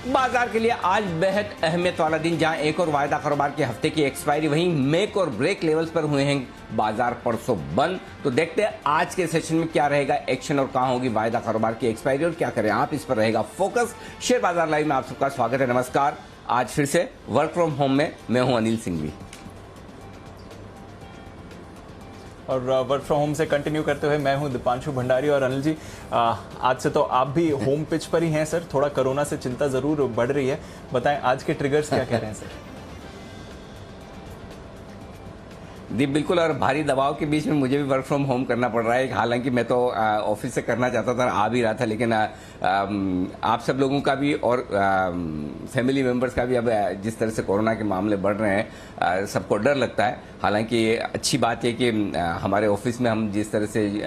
बाजार के लिए आज बेहद अहमियत वाला दिन, जहां एक और वायदा कारोबार के हफ्ते की एक्सपायरी, वहीं मेक और ब्रेक लेवल्स पर हुए हैं बाजार परसों बंद। तो देखते हैं आज के सेशन में क्या रहेगा एक्शन और कहां होगी वायदा कारोबार की एक्सपायरी और क्या करें आप, इस पर रहेगा फोकस। शेयर बाजार लाइव में आप सबका स्वागत है, नमस्कार। आज फिर से वर्क फ्रॉम होम में मैं हूं अनिल सिंघवी और वर्क फ्रॉम होम से कंटिन्यू करते हुए मैं हूं दीपांशु भंडारी। और अनिल जी, आज से तो आप भी होम पिच पर ही हैं सर। थोड़ा कोरोना से चिंता जरूर बढ़ रही है, बताएं आज के ट्रिगर्स क्या कह रहे हैं सर? जी बिल्कुल, और भारी दबाव के बीच में मुझे भी वर्क फ्रॉम होम करना पड़ रहा है। हालांकि मैं तो ऑफिस से करना चाहता था, आ भी रहा था, लेकिन आप सब लोगों का भी और फैमिली मेंबर्स का भी अब जिस तरह से कोरोना के मामले बढ़ रहे हैं, सबको डर लगता है। हालांकि अच्छी बात है कि हमारे ऑफिस में हम जिस तरह से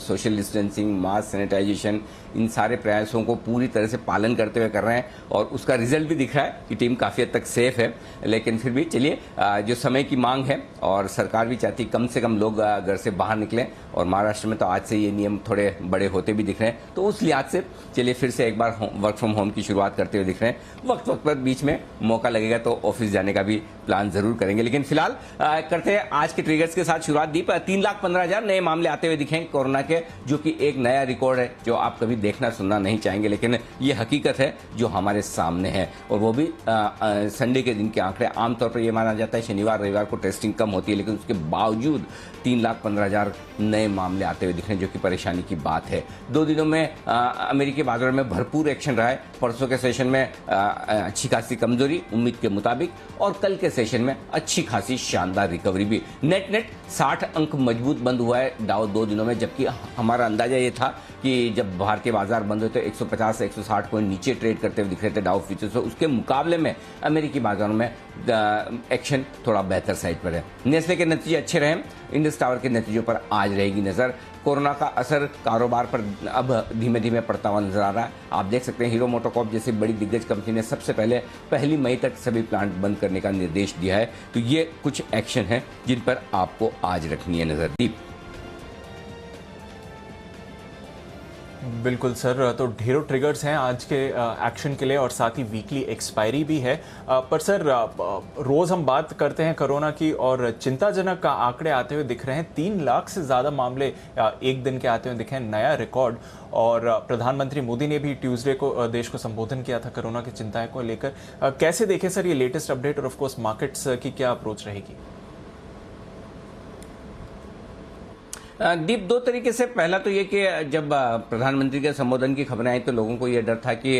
सोशल डिस्टेंसिंग, मास्क, सैनिटाइजेशन, इन सारे प्रयासों को पूरी तरह से पालन करते हुए कर रहे हैं और उसका रिजल्ट भी दिख रहा है कि टीम काफ़ी हद तक सेफ है। लेकिन फिर भी चलिए, जो समय की मांग है और सरकार भी चाहती कम से कम लोग घर से बाहर निकलें, और महाराष्ट्र में तो आज से ये नियम थोड़े बड़े होते भी दिख रहे हैं। तो उस लिहाज से चलिए फिर से एक बार वर्क फ्रॉम होम की शुरुआत करते हुए दिख रहे हैं। वक्त वक्त पर बीच में मौका लगेगा तो ऑफिस जाने का भी प्लान जरूर करेंगे। लेकिन फिलहाल करते हैं आज के ट्रिगर्स के साथ शुरुआत। दीप, 3,15,000 नए मामले आते हुए दिखेंगे कोरोना के, जो कि एक नया रिकॉर्ड है जो आप कभी देखना सुनना नहीं चाहेंगे, लेकिन ये हकीकत है जो हमारे सामने है। और वो भी संडे के दिन के आंकड़े। आमतौर पर यह माना जाता है शनिवार रविवार को टेस्टिंग कम होती है, लेकिन उसके बावजूद 3,15,000 नए मामले आते हुए दिख रहे हैं, जो कि परेशानी की बात है। 2 दिनों में अमेरिकी बाजार में भरपूर एक्शन रहा है। परसों के सेशन में अच्छी खासी कमजोरी उम्मीद के मुताबिक, और कल के सेशन में अच्छी खासी शानदार रिकवरी भी। नेट 60 अंक मजबूत बंद हुआ है डाउ 2 दिनों में, जबकि हमारा अंदाजा ये था कि जब भारतीय बाजार बंद हुए तो 150 से 160 पॉइंट नीचे ट्रेड करते हुए दिख रहे थे डाउ फ्यूचर्स। उसके मुकाबले में अमेरिकी बाजारों में एक्शन थोड़ा बेहतर साइड पर है। नेस्ले के नतीजे अच्छे रहे, इंडस टावर के नतीजों पर आज रहेगी नजर। कोरोना का असर कारोबार पर अब धीमे धीमे पड़ता हुआ नजर आ रहा है। आप देख सकते हैं हीरो मोटोकॉर्प जैसी बड़ी दिग्गज कंपनी ने सबसे पहले 1 मई तक सभी प्लांट बंद करने का निर्देश दिया है। तो ये कुछ एक्शन है जिन पर आपको आज रखनी है नजर। दीप, बिल्कुल सर, तो ढेरों ट्रिगर्स हैं आज के एक्शन के लिए, और साथ ही वीकली एक्सपायरी भी है। पर सर, रोज हम बात करते हैं कोरोना की और चिंताजनक आंकड़े आते हुए दिख रहे हैं। 3 लाख से ज्यादा मामले एक दिन के आते हुए दिखे हैं, नया रिकॉर्ड। और प्रधानमंत्री मोदी ने भी ट्यूसडे को देश को संबोधन किया था कोरोना की चिंताएं को लेकर। कैसे देखें सर ये लेटेस्ट अपडेट, और ऑफकोर्स मार्केट्स की क्या अप्रोच रहेगी? दीप, 2 तरीके से। पहला तो ये कि जब प्रधानमंत्री के संबोधन की खबरें आई तो लोगों को ये डर था कि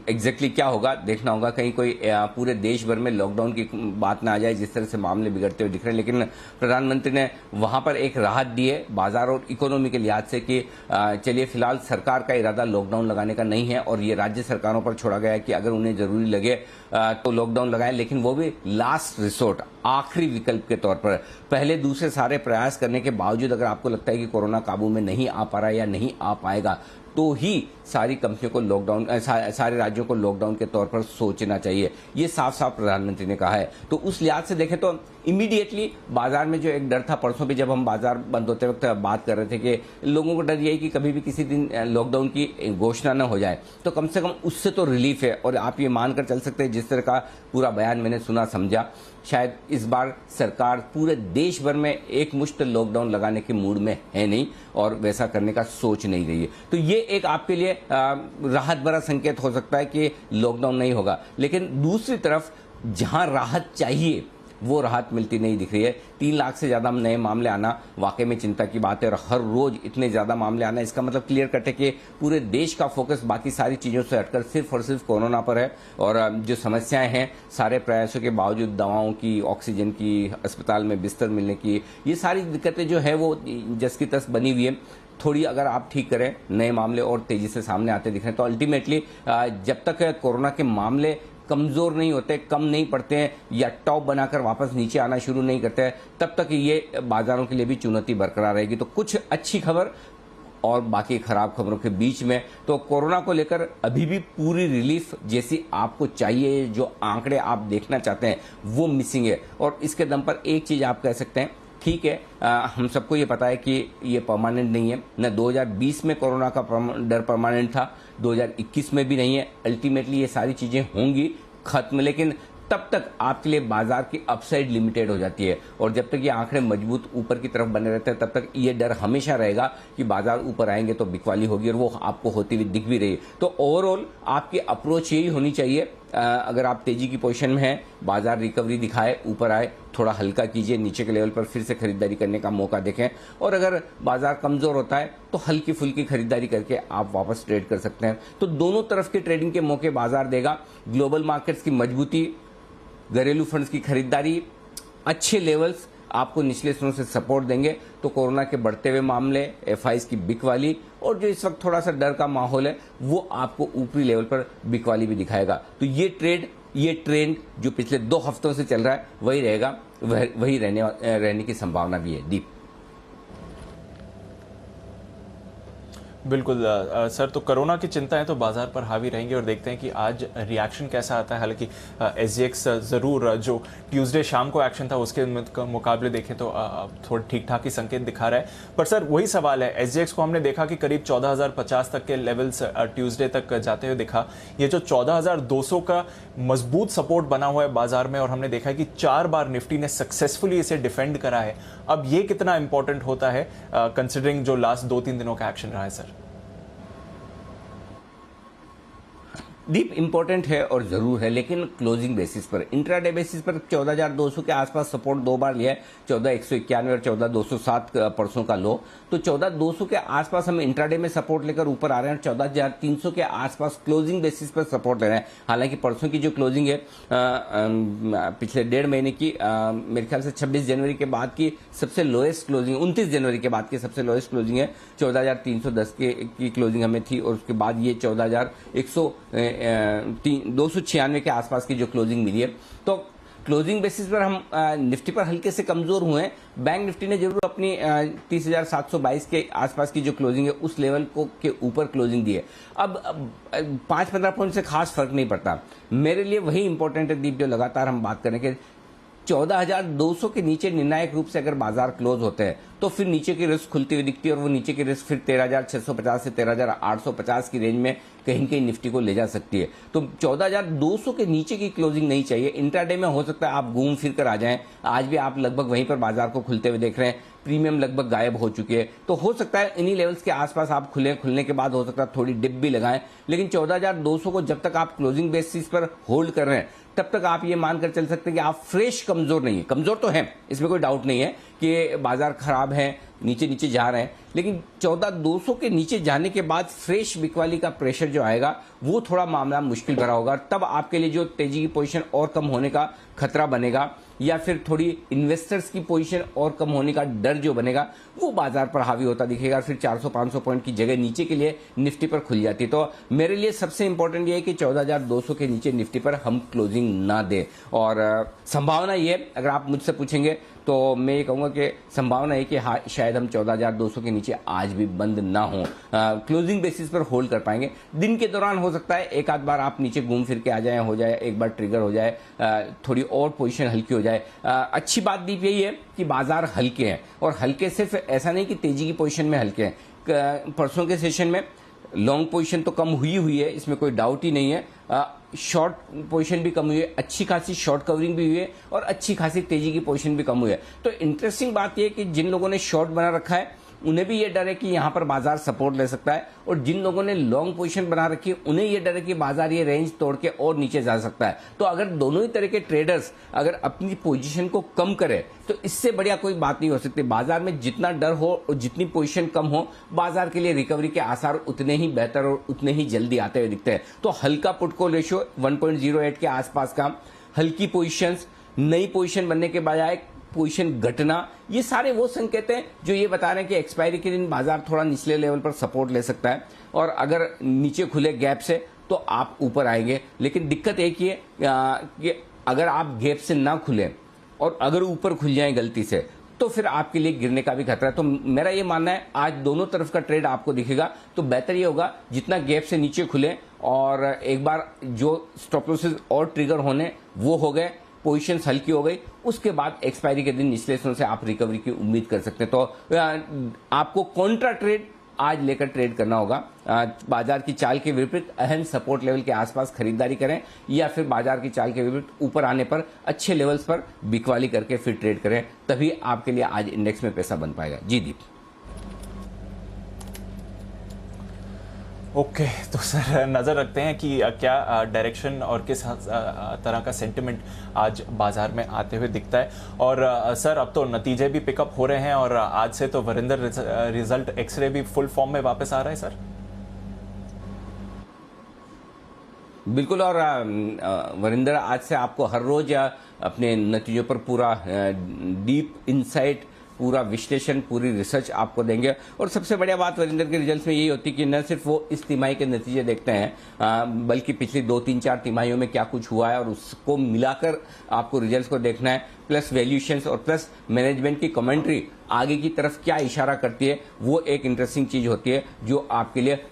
एग्जैक्टली क्या होगा, देखना होगा कहीं कोई पूरे देश भर में लॉकडाउन की बात ना आ जाए जिस तरह से मामले बिगड़ते हुए दिख रहे हैं। लेकिन प्रधानमंत्री ने वहां पर एक राहत दी है बाजार और इकोनॉमी के लिहाज से कि चलिए फिलहाल सरकार का इरादा लॉकडाउन लगाने का नहीं है, और ये राज्य सरकारों पर छोड़ा गया है कि अगर उन्हें जरूरी लगे तो लॉकडाउन लगाएं, लेकिन वो भी लास्ट रिसोर्ट, आखिरी विकल्प के तौर पर। पहले दूसरे सारे प्रयास करने के बावजूद अगर आपको लगता है कि कोरोना काबू में नहीं आ पा रहा है या नहीं आ पाएगा, तो ही सारी कंपनियों को लॉकडाउन, सारे राज्यों को लॉकडाउन के तौर पर सोचना चाहिए। ये साफ साफ प्रधानमंत्री ने कहा है। तो उस लिहाज से देखें तो इमीडिएटली बाजार में जो एक डर था, परसों भी जब हम बाजार बंद होते वक्त बात कर रहे थे कि लोगों को डर यही कि कभी भी किसी दिन लॉकडाउन की घोषणा न हो जाए, तो कम से कम उससे तो रिलीफ है। और आप ये मानकर चल सकते हैं, जिस तरह का पूरा बयान मैंने सुना समझा, शायद इस बार सरकार पूरे देश भर में एक मुश्त लॉकडाउन लगाने के मूड में है नहीं, और वैसा करने का सोच नहीं रही है। तो ये एक आपके लिए राहत भरा संकेत हो सकता है कि लॉकडाउन नहीं होगा। लेकिन दूसरी तरफ जहां राहत चाहिए वो राहत मिलती नहीं दिख रही है। 3 लाख से ज्यादा नए मामले आना वाकई में चिंता की बात है, और हर रोज इतने ज्यादा मामले आना, इसका मतलब क्लियर कट है कि पूरे देश का फोकस बाकी सारी चीजों से हटकर सिर्फ और सिर्फ कोरोना पर है। और जो समस्याएं हैं, सारे प्रयासों के बावजूद दवाओं की, ऑक्सीजन की, अस्पताल में बिस्तर मिलने की, ये सारी दिक्कतें जो है वो जस की तस बनी हुई है। थोड़ी अगर आप ठीक करें, नए मामले और तेजी से सामने आते दिख रहे हैं, तो अल्टीमेटली जब तक कोरोना के मामले कमजोर नहीं होते, कम नहीं पड़ते हैं, या टॉप बनाकर वापस नीचे आना शुरू नहीं करते हैं, तब तक ये बाजारों के लिए भी चुनौती बरकरार रहेगी। तो कुछ अच्छी खबर और बाकी खराब खबरों के बीच में तो कोरोना को लेकर अभी भी पूरी रिलीफ जैसी आपको चाहिए, जो आंकड़े आप देखना चाहते हैं वो मिसिंग है। और इसके दम पर एक चीज आप कह सकते हैं, ठीक है, हम सबको ये पता है कि ये परमानेंट नहीं है। न 2020 में कोरोना का डर परमानेंट था, 2021 में भी नहीं है। अल्टीमेटली ये सारी चीजें होंगी खत्म, लेकिन तब तक आपके लिए बाजार की अपसाइड लिमिटेड हो जाती है। और जब तक ये आंकड़े मजबूत ऊपर की तरफ बने रहते हैं तब तक ये डर हमेशा रहेगा कि बाजार ऊपर आएंगे तो बिकवाली होगी, और वो आपको होती हुई दिख भी रही है। तो ओवरऑल आपकी अप्रोच यही होनी चाहिए, अगर आप तेजी की पोजीशन में हैं, बाजार रिकवरी दिखाए, ऊपर आए, थोड़ा हल्का कीजिए, नीचे के लेवल पर फिर से खरीदारी करने का मौका देखें। और अगर बाजार कमजोर होता है तो हल्की फुल्की खरीदारी करके आप वापस ट्रेड कर सकते हैं। तो दोनों तरफ के ट्रेडिंग के मौके बाजार देगा। ग्लोबल मार्केट्स की मजबूती, घरेलू फंड्स की खरीदारी, अच्छे लेवल्स आपको निचले स्तरों से सपोर्ट देंगे। तो कोरोना के बढ़ते हुए मामले, एफआईज की बिकवाली और जो इस वक्त थोड़ा सा डर का माहौल है वो आपको ऊपरी लेवल पर बिकवाली भी दिखाएगा। तो ये ट्रेंड जो पिछले 2 हफ्तों से चल रहा है वही रहेगा, वही रहने की संभावना भी है। दीप। बिल्कुल सर, तो कोरोना की चिंताएं तो बाजार पर हावी रहेंगी और देखते हैं कि आज रिएक्शन कैसा आता है। हालांकि एसजीएक्स जरूर जो ट्यूसडे शाम को एक्शन था उसके मुकाबले देखें तो थोड़ा ठीक ठाक ही संकेत दिखा रहा है। पर सर वही सवाल है, एसजीएक्स को हमने देखा कि करीब 14,050 तक के लेवल्स ट्यूसडे तक जाते हुए दिखा। ये जो 14,200 का मजबूत सपोर्ट बना हुआ है बाजार में, और हमने देखा है कि 4 बार निफ्टी ने सक्सेसफुली इसे डिफेंड करा है। अब ये कितना इंपॉर्टेंट होता है कंसिडरिंग जो लास्ट 2-3 दिनों का एक्शन रहा है सर? डीप इंपॉर्टेंट है और जरूर है, लेकिन क्लोजिंग बेसिस पर, इंट्राडे बेसिस पर 14,200 के आसपास सपोर्ट 2 बार लिया है, 14,191 और 14,207 परसों का लो। तो 14,200 के आसपास हम इंट्राडे में सपोर्ट लेकर ऊपर आ रहे हैं, 14,300 के आसपास क्लोजिंग बेसिस पर सपोर्ट ले रहे हैं। हालांकि परसों की जो क्लोजिंग है पिछले 1.5 महीने की, मेरे ख्याल से 26 जनवरी के बाद की सबसे लोएस्ट क्लोजिंग, 29 जनवरी के बाद की सबसे लोएस्ट क्लोजिंग है, 14,310 की क्लोजिंग हमें थी। और उसके बाद ये 14,296 के आसपास की जो क्लोजिंग मिली है। तो क्लोजिंग बेसिस पर हम निफ्टी पर हल्के से कमजोर हुए हैं। बैंक निफ्टी ने जरूर अपनी 30,722 के आसपास की जो क्लोजिंग है उस लेवल को के ऊपर क्लोजिंग दी है। अब 5-15 पॉइंट से खास फर्क नहीं पड़ता। मेरे लिए वही इंपॉर्टेंट है दीप, जो लगातार हम बात करें कि 14,200 के नीचे निर्णायक रूप से अगर बाजार क्लोज होते हैं तो फिर नीचे की रिस्क खुलती हुई दिखती है, और वो नीचे की रिस्क फिर 13,650 से 13,850 की रेंज में कहीं कहीं निफ्टी को ले जा सकती है। तो 14,200 के नीचे की क्लोजिंग नहीं चाहिए। इंट्राडे में हो सकता है आप घूम फिर कर आ जाएं, आज भी आप लगभग वहीं पर बाजार को खुलते हुए देख रहे हैं, प्रीमियम लगभग गायब हो चुकी है। तो हो सकता है इन्हीं लेवल्स के आसपास आप खुलने के बाद हो सकता है थोड़ी डिप भी लगाएं, लेकिन 14,200 को जब तक आप क्लोजिंग बेसिस पर होल्ड कर रहे हैं तब तक आप ये मानकर चल सकते हैं कि आप फ्रेश कमजोर नहीं है। कमजोर तो है, इसमें कोई डाउट नहीं है कि बाजार खराब है, नीचे नीचे जा रहे हैं, लेकिन 14,200 के नीचे जाने के बाद फ्रेश बिकवाली का प्रेशर जो आएगा वो थोड़ा मामला मुश्किल भरा होगा। तब आपके लिए जो तेजी की पोजीशन और कम होने का खतरा बनेगा, या फिर थोड़ी इन्वेस्टर्स की पोजीशन और कम होने का डर जो बनेगा वो बाजार पर हावी होता दिखेगा। फिर 400-500 पॉइंट की जगह नीचे के लिए निफ्टी पर खुल जाती। तो मेरे लिए सबसे इंपॉर्टेंट ये है कि 14,200 के नीचे निफ्टी पर हम क्लोजिंग ना दे। और संभावना ये, अगर आप मुझसे पूछेंगे तो मैं ये कहूंगा कि संभावना है कि हाँ, शायद हम 14,200 के नीचे आज भी बंद ना हो, क्लोजिंग बेसिस पर होल्ड कर पाएंगे। दिन के दौरान हो सकता है एक आध बार आप नीचे घूम फिर के आ जाए, हो जाए एक बार ट्रिगर हो जाए, थोड़ी और पोजीशन हल्की हो जाए। अच्छी बात दीप यही है कि बाजार हल्के हैं, और हल्के सिर्फ ऐसा नहीं कि तेजी की पोजीशन में हल्के हैं। परसों के सेशन में लॉन्ग पोजीशन तो कम हुई है, इसमें कोई डाउट ही नहीं है। शॉर्ट पोजीशन भी कम हुई है, अच्छी खासी शॉर्ट कवरिंग भी हुई है, और अच्छी खासी तेजी की पोजीशन भी कम हुई है। तो इंटरेस्टिंग बात यह है कि जिन लोगों ने शॉर्ट बना रखा है उन्हें भी ये डर है कि यहां पर बाजार सपोर्ट ले सकता है, और जिन लोगों ने लॉन्ग पोजीशन बना रखी है उन्हें ये डर है कि बाजार ये रेंज तोड़ के और नीचे जा सकता है। तो अगर दोनों ही तरह के ट्रेडर्स अगर अपनी पोजीशन को कम करें तो इससे बढ़िया कोई बात नहीं हो सकती। बाजार में जितना डर हो और जितनी पोजीशन कम हो, बाजार के लिए रिकवरी के आसार उतने ही बेहतर और उतने ही जल्दी आते हुए दिखते हैं। तो हल्का पुट कॉल रेशियो 1.08 के आसपास का, हल्की पोजीशंस, नई पोजीशन बनने के बजाय पोजीशन घटना, ये सारे वो संकेत हैं जो ये बता रहे हैं कि एक्सपायरी के दिन बाजार थोड़ा निचले लेवल पर सपोर्ट ले सकता है, और अगर नीचे खुले गैप से तो आप ऊपर आएंगे। लेकिन दिक्कत एक ही है कि अगर आप गैप से ना खुले और अगर ऊपर खुल जाए गलती से तो फिर आपके लिए गिरने का भी खतरा है। तो मेरा ये मानना है आज दोनों तरफ का ट्रेड आपको दिखेगा, तो बेहतर ये होगा जितना गैप से नीचे खुले और एक बार जो स्टॉप लॉसेस और ट्रिगर होने वो हो गए, पोजीशंस हल्की हो गई, उसके बाद एक्सपायरी के दिन निचले स्तरों से आप रिकवरी की उम्मीद कर सकते हैं। तो आपको कॉन्ट्रा ट्रेड आज लेकर ट्रेड करना होगा। बाजार की चाल के विपरीत अहम सपोर्ट लेवल के आसपास खरीदारी करें या फिर बाजार की चाल के विपरीत ऊपर आने पर अच्छे लेवल्स पर बिकवाली करके फिर ट्रेड करें, तभी आपके लिए आज इंडेक्स में पैसा बन पाएगा। जी दीप। ओके, तो सर नज़र रखते हैं कि क्या डायरेक्शन और किस तरह का सेंटिमेंट आज बाजार में आते हुए दिखता है। और सर अब तो नतीजे भी पिकअप हो रहे हैं और आज से तो वरिंदर रिजल्ट एक्सरे भी फुल फॉर्म में वापस आ रहा है सर। बिल्कुल, और वरिंदर आज से आपको हर रोज अपने नतीजों पर पूरा डीप इनसाइट, पूरा विश्लेषण, पूरी रिसर्च आपको देंगे। और सबसे बढ़िया बात वरिंदर के रिजल्ट्स में यही होती है कि न सिर्फ वो इस तिमाही के नतीजे देखते हैं बल्कि पिछली 2, 3, 4 तिमाहियों में क्या कुछ हुआ है और उसको मिलाकर आपको रिजल्ट्स को देखना है, प्लस वैल्यूएशंस और प्लस मैनेजमेंट की कमेंट्री आगे की तरफ क्या इशारा करती है, वो एक इंटरेस्टिंग चीज होती है जो आपके लिए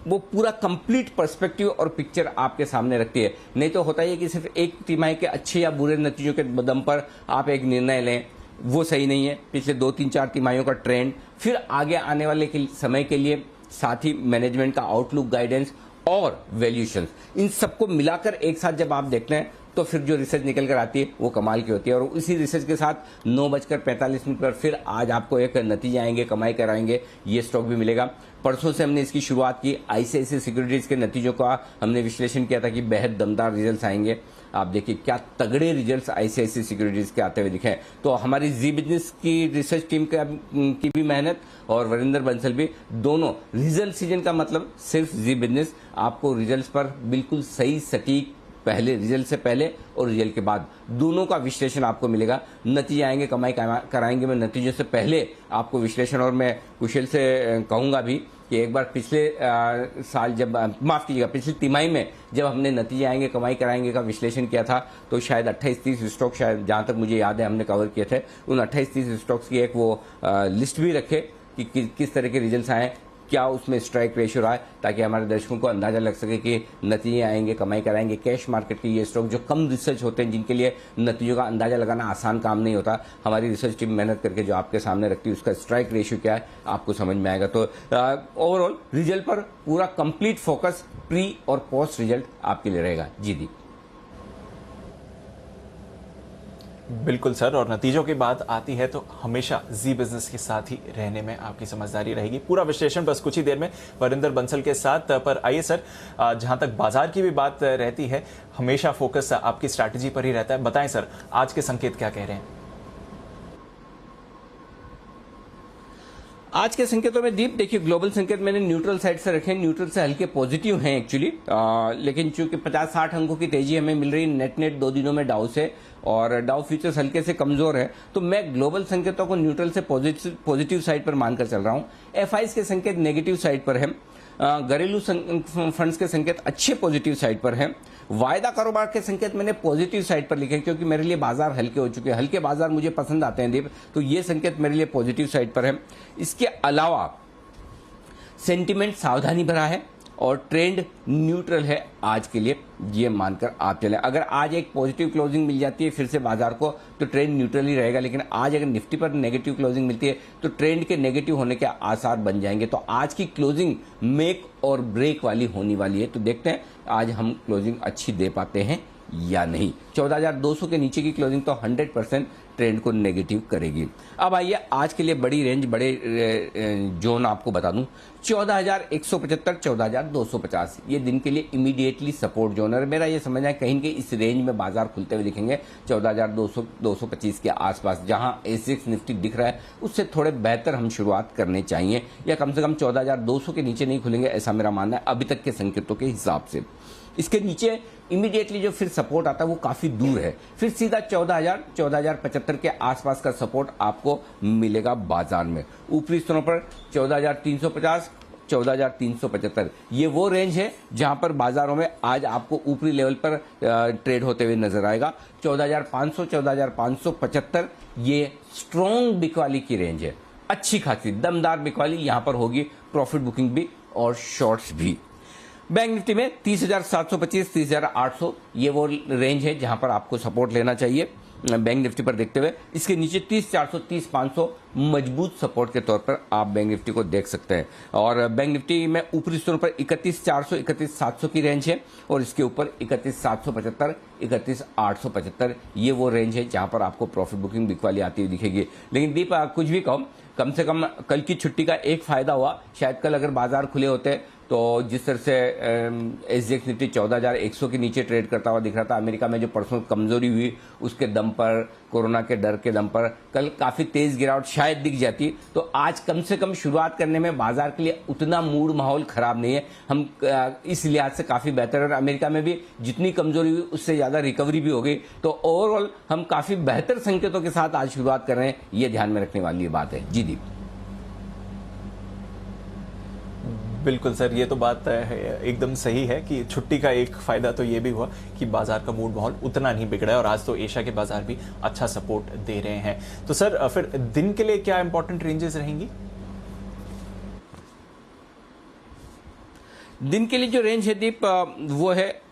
वो पूरा कंप्लीट पर्सपेक्टिव और पिक्चर आपके सामने रखती है। नहीं तो होता है कि सिर्फ एक तिमाही के अच्छे या बुरे नतीजों के दम पर आप एक निर्णय लें, वो सही नहीं है। पिछले 2, 3, 4 तिमाहियों का ट्रेंड, फिर आगे आने वाले समय के लिए, साथ ही मैनेजमेंट का आउटलुक, गाइडेंस और वैल्यूएशंस, इन सबको मिलाकर एक साथ जब आप देखते हैं तो फिर जो रिसर्च निकल कर आती है वो कमाल की होती है। और उसी रिसर्च के साथ 9:45 पर फिर आज आपको एक नतीजे आएंगे, कमाई कराएंगे, ये स्टॉक भी मिलेगा। परसों से हमने इसकी शुरुआत की, आईसीआईसीआई सिक्योरिटीज के नतीजों का हमने विश्लेषण किया था कि बेहद दमदार रिजल्ट्स आएंगे। आप देखिए क्या तगड़े रिजल्ट्स आईसीआईसीआई सिक्योरिटीज के आते हुए दिखे हैं। तो हमारी जी बिजनेस की रिसर्च टीम की भी मेहनत और वरिंदर बंसल भी, दोनों रिजल्ट सीजन का मतलब सिर्फ जी बिजनेस आपको रिजल्ट्स पर बिल्कुल सही सटीक, पहले रिजल्ट से पहले और रिजल्ट के बाद दोनों का विश्लेषण आपको मिलेगा। नतीजे आएंगे, कमाई कराएंगे में नतीजों से पहले आपको विश्लेषण। और मैं कुशल से कहूंगा भी कि एक बार पिछले साल जब माफ कीजिएगा पिछली तिमाही में जब हमने नतीजे आएंगे, कमाई कराएंगे का विश्लेषण किया था तो शायद 28-30 स्टॉक, शायद जहां तक मुझे याद है हमने कवर किए थे। उन 28-30 स्टॉक्स की एक वो लिस्ट भी रखे कि किस तरह के रिजल्ट्स आए, क्या उसमें स्ट्राइक रेशियो रहा है, ताकि हमारे दर्शकों को अंदाजा लग सके कि नतीजे आएंगे, कमाई कराएंगे। कैश मार्केट के ये स्टॉक जो कम रिसर्च होते हैं, जिनके लिए नतीजों का अंदाजा लगाना आसान काम नहीं होता, हमारी रिसर्च टीम मेहनत करके जो आपके सामने रखती है उसका स्ट्राइक रेशियो क्या है आपको समझ में आएगा। तो ओवरऑल रिजल्ट पर पूरा कंप्लीट फोकस प्री और पोस्ट रिजल्ट आपके लिए रहेगा। जी दी। बिल्कुल सर, और नतीजों की बात आती है तो हमेशा जी बिजनेस के साथ ही रहने में आपकी समझदारी रहेगी। पूरा विश्लेषण बस कुछ ही देर में वरिंदर बंसल के साथ। पर आइए सर, जहां तक बाजार की भी बात रहती है, हमेशा फोकस आपकी स्ट्रैटेजी पर ही रहता है। बताएं सर, आज के संकेत क्या कह रहे हैं? आज के संकेतों में दीप देखिए, ग्लोबल संकेत मैंने न्यूट्रल साइड से रखे, न्यूट्रल से हल्के पॉजिटिव हैं एक्चुअली, लेकिन चूंकि 50-60 अंकों की तेजी हमें मिल रही नेट 2 दिनों में डाउ से, और डाउ फ्यूचर्स हल्के से कमजोर है, तो मैं ग्लोबल संकेतों को न्यूट्रल से पॉजिटिव साइड पर मानकर चल रहा हूं। एफआईज के संकेत नेगेटिव साइड पर है, घरेलू फंड्स के संकेत अच्छे पॉजिटिव साइड पर हैं। वायदा कारोबार के संकेत मैंने पॉजिटिव साइड पर लिखे क्योंकि मेरे लिए बाजार हल्के हो चुके हैं, हल्के बाजार मुझे पसंद आते हैं दीप, तो ये संकेत मेरे लिए पॉजिटिव साइड पर है। इसके अलावा सेंटिमेंट सावधानी भरा है और ट्रेंड न्यूट्रल है आज के लिए, ये मानकर आप चलें। अगर आज एक पॉजिटिव क्लोजिंग मिल जाती है फिर से बाजार को तो ट्रेंड न्यूट्रल ही रहेगा, लेकिन आज अगर निफ्टी पर नेगेटिव क्लोजिंग मिलती है तो ट्रेंड के नेगेटिव होने के आसार बन जाएंगे। तो आज की क्लोजिंग मेक और ब्रेक वाली होने वाली है, तो देखते हैं आज हम क्लोजिंग अच्छी दे पाते हैं या नहीं। 14,200 के नीचे की क्लोजिंग तो 100% ट्रेंड को नेगेटिव करेगी। अब आइए आज के लिए बड़ी रेंज, बड़े जोन आपको बता दूं, 14,175, 14,250 ये दिन के लिए इमीडिएटली सपोर्ट जोन है। मेरा ये समझना है कहीं के इस रेंज में बाजार खुलते हुए दिखेंगे 14,200-225 के आसपास। जहां एसेक्स निफ्टी दिख रहा है उससे थोड़े बेहतर हम शुरुआत करने चाहिए, या कम से कम 14,200 के नीचे नहीं खुलेंगे, ऐसा मेरा मानना है अभी तक के संकेतों के हिसाब से। इसके नीचे इमीडिएटली जो फिर सपोर्ट आता है वो काफी दूर है, फिर सीधा 14,000, 14,075 के आसपास का सपोर्ट आपको मिलेगा बाजार में। ऊपरी स्तरों पर 14,350, 14,375 ये वो रेंज है जहां पर बाजारों में आज आपको ऊपरी लेवल पर ट्रेड होते हुए नजर आएगा। 14,500, 14,575 ये स्ट्रॉन्ग बिकवाली की रेंज है, अच्छी खासी दमदार बिकवाली यहां पर होगी, प्रॉफिट बुकिंग भी और शॉर्ट्स भी। बैंक निफ्टी में 30,725, 30,800 ये वो रेंज है जहां पर आपको सपोर्ट लेना चाहिए। बैंक निफ्टी पर देखते हुए इसके नीचे 30,400 30,500 मजबूत सपोर्ट के तौर पर आप बैंक निफ्टी को देख सकते हैं। और बैंक निफ्टी में ऊपरी स्तरों पर 31,400 31,700 की रेंज है और इसके ऊपर 31,775 31,875 ये वो रेंज है जहां पर आपको प्रॉफिट बुकिंग बिक वाली आती हुई दिखेगी। लेकिन दीप कुछ भी कम से कम कल की छुट्टी का एक फायदा हुआ, शायद कल अगर बाजार खुले होते तो जिस तरह से एसजीएक्स निफ्टी 14,100 के नीचे ट्रेड करता हुआ दिख रहा था, अमेरिका में जो परसों कमजोरी हुई उसके दम पर, कोरोना के डर के दम पर कल काफी तेज गिरावट शायद दिख जाती, तो आज कम से कम शुरुआत करने में बाजार के लिए उतना मूड माहौल खराब नहीं है। हम इस लिहाज से काफी बेहतर है और अमेरिका में भी जितनी कमजोरी हुई उससे ज्यादा रिकवरी भी हो गई, तो ओवरऑल हम काफी बेहतर संकेतों के साथ आज शुरुआत कर रहे हैं, ये ध्यान में रखने वाली बात है। जी दीप। बिल्कुल सर, ये तो बात एकदम सही है कि छुट्टी का एक फायदा तो ये भी हुआ कि बाजार का मूड माहौल उतना नहीं बिगड़ा है और आज तो एशिया के बाजार भी अच्छा सपोर्ट दे रहे हैं। तो सर फिर दिन के लिए क्या इंपॉर्टेंट रेंजेस रहेंगी? दिन के लिए जो रेंज है दीप वो है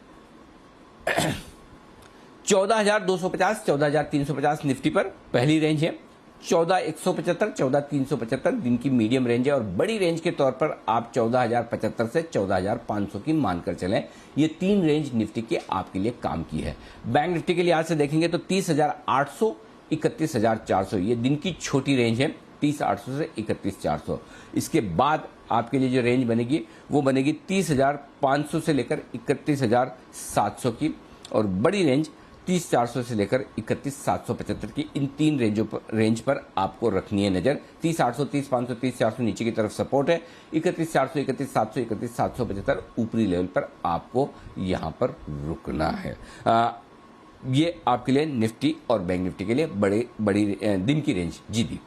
14,250 14,350 निफ्टी पर पहली रेंज है, 14,175 14,375 दिन की मीडियम रेंज है और बड़ी रेंज के तौर पर आप 14,075 से 14,500 की मानकर चलें। ये तीन रेंज निफ्टी के आपके लिए काम की है। बैंक निफ्टी के लिहाज से देखेंगे तो 30,800 31,400 ये दिन की छोटी रेंज है, 30,800 से 31,400। इसके बाद आपके लिए जो रेंज बनेगी वो बनेगी 30,500 से लेकर 31,700 की और बड़ी रेंज 30,400 से लेकर 31,775 की। इन तीन रेंज पर आपको रखनी है नजर। 30,800 30,500 30,400 नीचे की तरफ सपोर्ट है, 31,400 31,700 31,775 ऊपरी लेवल पर आपको यहां पर रुकना है। ये आपके लिए निफ्टी और बैंक निफ्टी के लिए बड़ी दिन की रेंज। जी दी।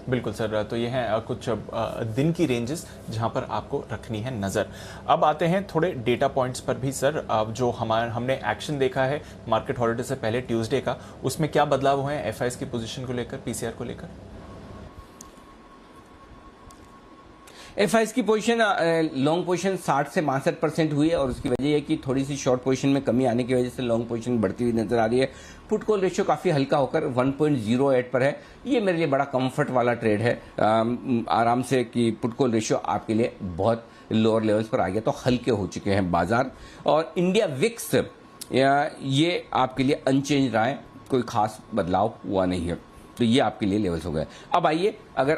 बिल्कुल सर, तो ये हैं कुछ दिन की रेंजेस जहां पर आपको रखनी है नज़र। अब आते हैं थोड़े डेटा पॉइंट्स पर भी सर। अब जो हमने एक्शन देखा है मार्केट हॉलिडे से पहले ट्यूसडे का, उसमें क्या बदलाव हुए हैं एफआईएस की पोजीशन को लेकर, पीसीआर को लेकर? एफआईएस की पोजीशन लॉन्ग पोजीशन 60 से 62% हुई है और उसकी वजह है कि थोड़ी सी शॉर्ट पोजीशन में कमी आने की वजह से लॉन्ग पोजीशन बढ़ती हुई नजर आ रही है। पुट कॉल रेशियो काफी हल्का होकर 1.08 पर है। ये मेरे लिए बड़ा कंफर्ट वाला ट्रेड है, आराम से कि पुट कॉल रेशियो आपके लिए बहुत लोअर लेवल्स पर आ गया तो हल्के हो चुके हैं बाजार। और इंडिया विक्स ये आपके लिए अनचेंज रहा है, कोई खास बदलाव हुआ नहीं है, तो ये आपके लिए लेवल्स हो गए। अब आइए, अगर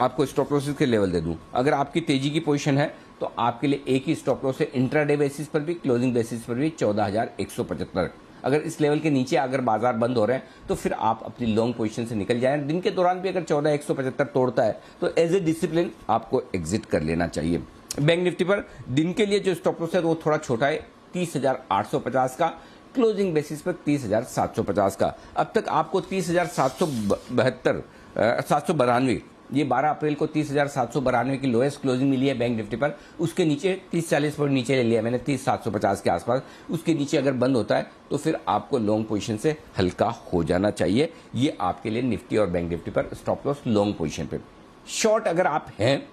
आपको स्टॉप लॉसेस के लेवल दे दूं, अगर आपकी तेजी की पोजीशन है तो आपके लिए एक ही स्टॉप लॉस है इंट्राडे बेसिस पर भी, क्लोजिंग बेसिस पर भी 14,175। अगर इस लेवल के नीचे अगर बाजार बंद हो रहे हैं तो फिर आप अपनी लॉन्ग पोजीशन से निकल जाएं। दिन के दौरान भी अगर 14,175 तोड़ता है तो एज ए डिसिप्लिन आपको एग्जिट कर लेना चाहिए। बैंक निफ्टी पर दिन के लिए जो स्टॉप लॉस है वो थोड़ा छोटा है, 30,850 का, क्लोजिंग बेसिस पर 30,750 का। अब तक आपको 30,792 ये 12 अप्रैल को 30,792 की लोएस्ट क्लोजिंग मिली है बैंक निफ्टी पर। उसके नीचे 30-40 पॉइंट नीचे ले लिया मैंने, 30,750 के आसपास। उसके नीचे अगर बंद होता है तो फिर आपको लॉन्ग पोजीशन से हल्का हो जाना चाहिए। ये आपके लिए निफ्टी और बैंक निफ्टी पर स्टॉप लॉस लॉन्ग पोजीशन पे। शॉर्ट अगर आप हैं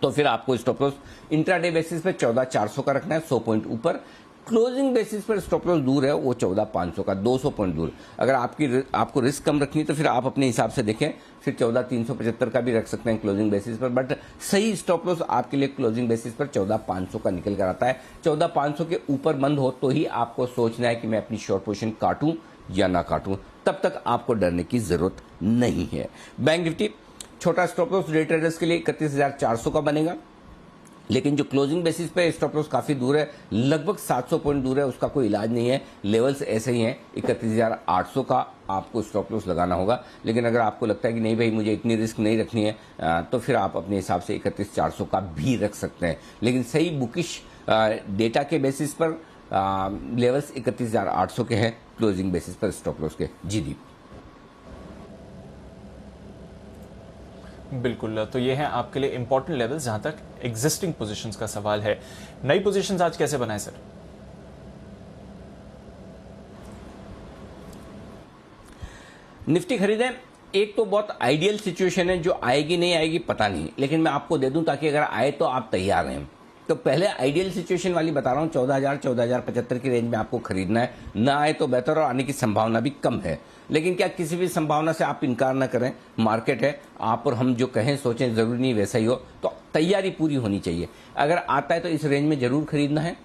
तो फिर आपको स्टॉप लॉस इंट्राडे बेसिस पे 14,400 का रखना है, 100 पॉइंट ऊपर। क्लोजिंग बेसिस पर स्टॉप लॉस दूर है वो 14,500 का, 200 पॉइंट दूर। अगर आपको रिस्क कम रखनी है तो फिर आप अपने हिसाब से देखें, फिर 14,375 का भी रख सकते हैं क्लोजिंग बेसिस पर, बट सही स्टॉप लॉस आपके लिए क्लोजिंग बेसिस पर 14,500 का निकल कर आता है। 14,500 के ऊपर बंद हो तो ही आपको सोचना है कि मैं अपनी शॉर्ट पोजीशन काटूं या ना काटूं, तब तक आपको डरने की जरूरत नहीं है। बैंक निफ्टी छोटा स्टॉप लॉस डे ट्रेडर्स के लिए 31,400 का बनेगा, लेकिन जो क्लोजिंग बेसिस पे स्टॉप लॉस काफी दूर है, लगभग 700 पॉइंट दूर है, उसका कोई इलाज नहीं है। लेवल्स ऐसे ही हैं, 31,800 का आपको स्टॉप लॉस लगाना होगा। लेकिन अगर आपको लगता है कि नहीं भाई मुझे इतनी रिस्क नहीं रखनी है, तो फिर आप अपने हिसाब से 31,400 का भी रख सकते हैं। लेकिन सही बुकिश डेटा के बेसिस पर लेवल्स 31,800 के हैं, क्लोजिंग बेसिस पर स्टॉप लॉस के। जी दीप। बिल्कुल, तो ये हैं आपके लिए इंपॉर्टेंट लेवल्स जहां तक एग्जिस्टिंग पोजीशंस का सवाल है। नई पोजीशंस आज कैसे बनाए सर? निफ्टी खरीदें, एक तो बहुत आइडियल सिचुएशन है, जो आएगी नहीं आएगी पता नहीं, लेकिन मैं आपको दे दूं ताकि अगर आए तो आप तैयार हैं। तो पहले आइडियल सिचुएशन वाली बता रहा हूँ, 14,000-14,075 की रेंज में आपको खरीदना है। ना आए तो बेहतर, और आने की संभावना भी कम है। लेकिन क्या किसी भी संभावना से आप इनकार ना करें, मार्केट है, आप और हम जो कहें सोचें जरूरी नहीं वैसा ही हो, तो तैयारी पूरी होनी चाहिए। अगर आता है तो इस रेंज में जरूर खरीदना है।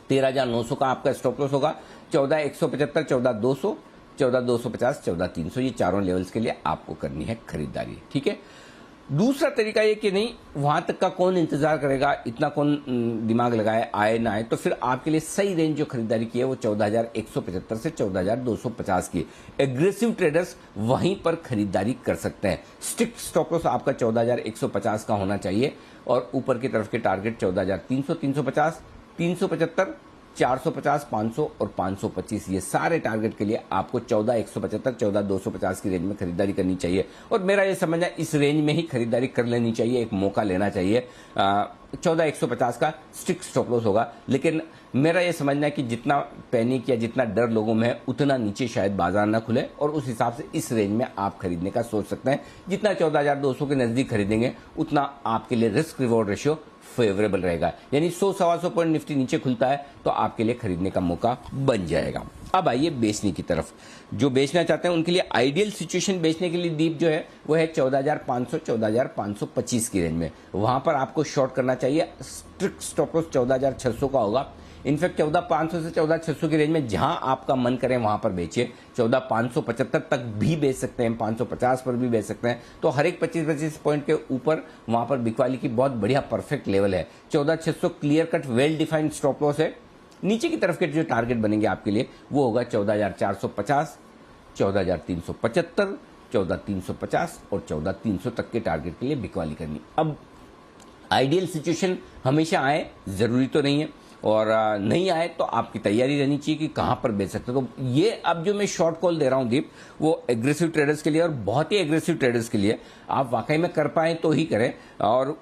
13,900 का आपका स्टॉप लॉस होगा, 14,175, 14,200, 14,250, 14,300, ये चारों लेवल्स के लिए आपको करनी है खरीदारी। ठीक है। दूसरा तरीका ये कि नहीं, वहां तक का कौन इंतजार करेगा, इतना कौन दिमाग लगाए, आए ना आए, तो फिर आपके लिए सही रेंज जो खरीदारी की है वो 14,175 से 14,250 की। एग्रेसिव ट्रेडर्स वहीं पर खरीदारी कर सकते हैं। स्ट्रिक्ट स्टॉप लॉस आपका 14,150 का होना चाहिए, और ऊपर की तरफ के टारगेट 14,300, 350, 375, 450, 500 और 525, ये सारे टारगेट के लिए आपको 14,175, 14,250 की रेंज में खरीदारी करनी चाहिए। और मेरा ये समझना है इस रेंज में ही खरीदारी कर लेनी चाहिए, एक मौका लेना चाहिए। 14,150 का स्ट्रिक्ट स्टॉप लॉस होगा, लेकिन मेरा ये समझना है कि जितना पैनिक या जितना डर लोगों में है उतना नीचे शायद बाजार ना खुले, और उस हिसाब से इस रेंज में आप खरीदने का सोच सकते हैं। जितना 14,200 के नजदीक खरीदेंगे उतना आपके लिए रिस्क रिवॉर्ड रेशियो फेवरेबल रहेगा, यानी 100-125 पॉइंट निफ्टी नीचे खुलता है तो आपके लिए खरीदने का मौका बन जाएगा। अब आइए बेचने की तरफ। जो बेचना चाहते हैं उनके लिए आइडियल सिचुएशन बेचने के लिए दीप जो है वो है 14,500, 14,525 की रेंज में। वहां पर आपको शॉर्ट करना चाहिए। स्ट्रिक्ट स्टॉप लॉस 14,600 का होगा। इनफैक्ट 14,500 से 14,600 की रेंज में जहां आपका मन करे वहां पर बेचिए। 14,575 तक भी बेच सकते हैं, 550 पर भी बेच सकते हैं। तो हर एक 25-25 पॉइंट के ऊपर वहां पर बिकवाली की बहुत बढ़िया परफेक्ट लेवल है। 14,600 clear cut well defined stop loss है। नीचे की तरफ के जो टारगेट बनेंगे आपके लिए वो होगा 14,450, 14,375, 14,350 और 14,300 तक के टारगेट के लिए बिकवाली करनी। अब आइडियल सिचुएशन हमेशा आए जरूरी तो नहीं है, और नहीं आए तो आपकी तैयारी रहनी चाहिए कि कहां पर बेच सकते हो। तो ये अब जो मैं शॉर्ट कॉल दे रहा हूं दीप, वो एग्रेसिव ट्रेडर्स के लिए, और बहुत ही एग्रेसिव ट्रेडर्स के लिए। आप वाकई में कर पाए तो ही करें, और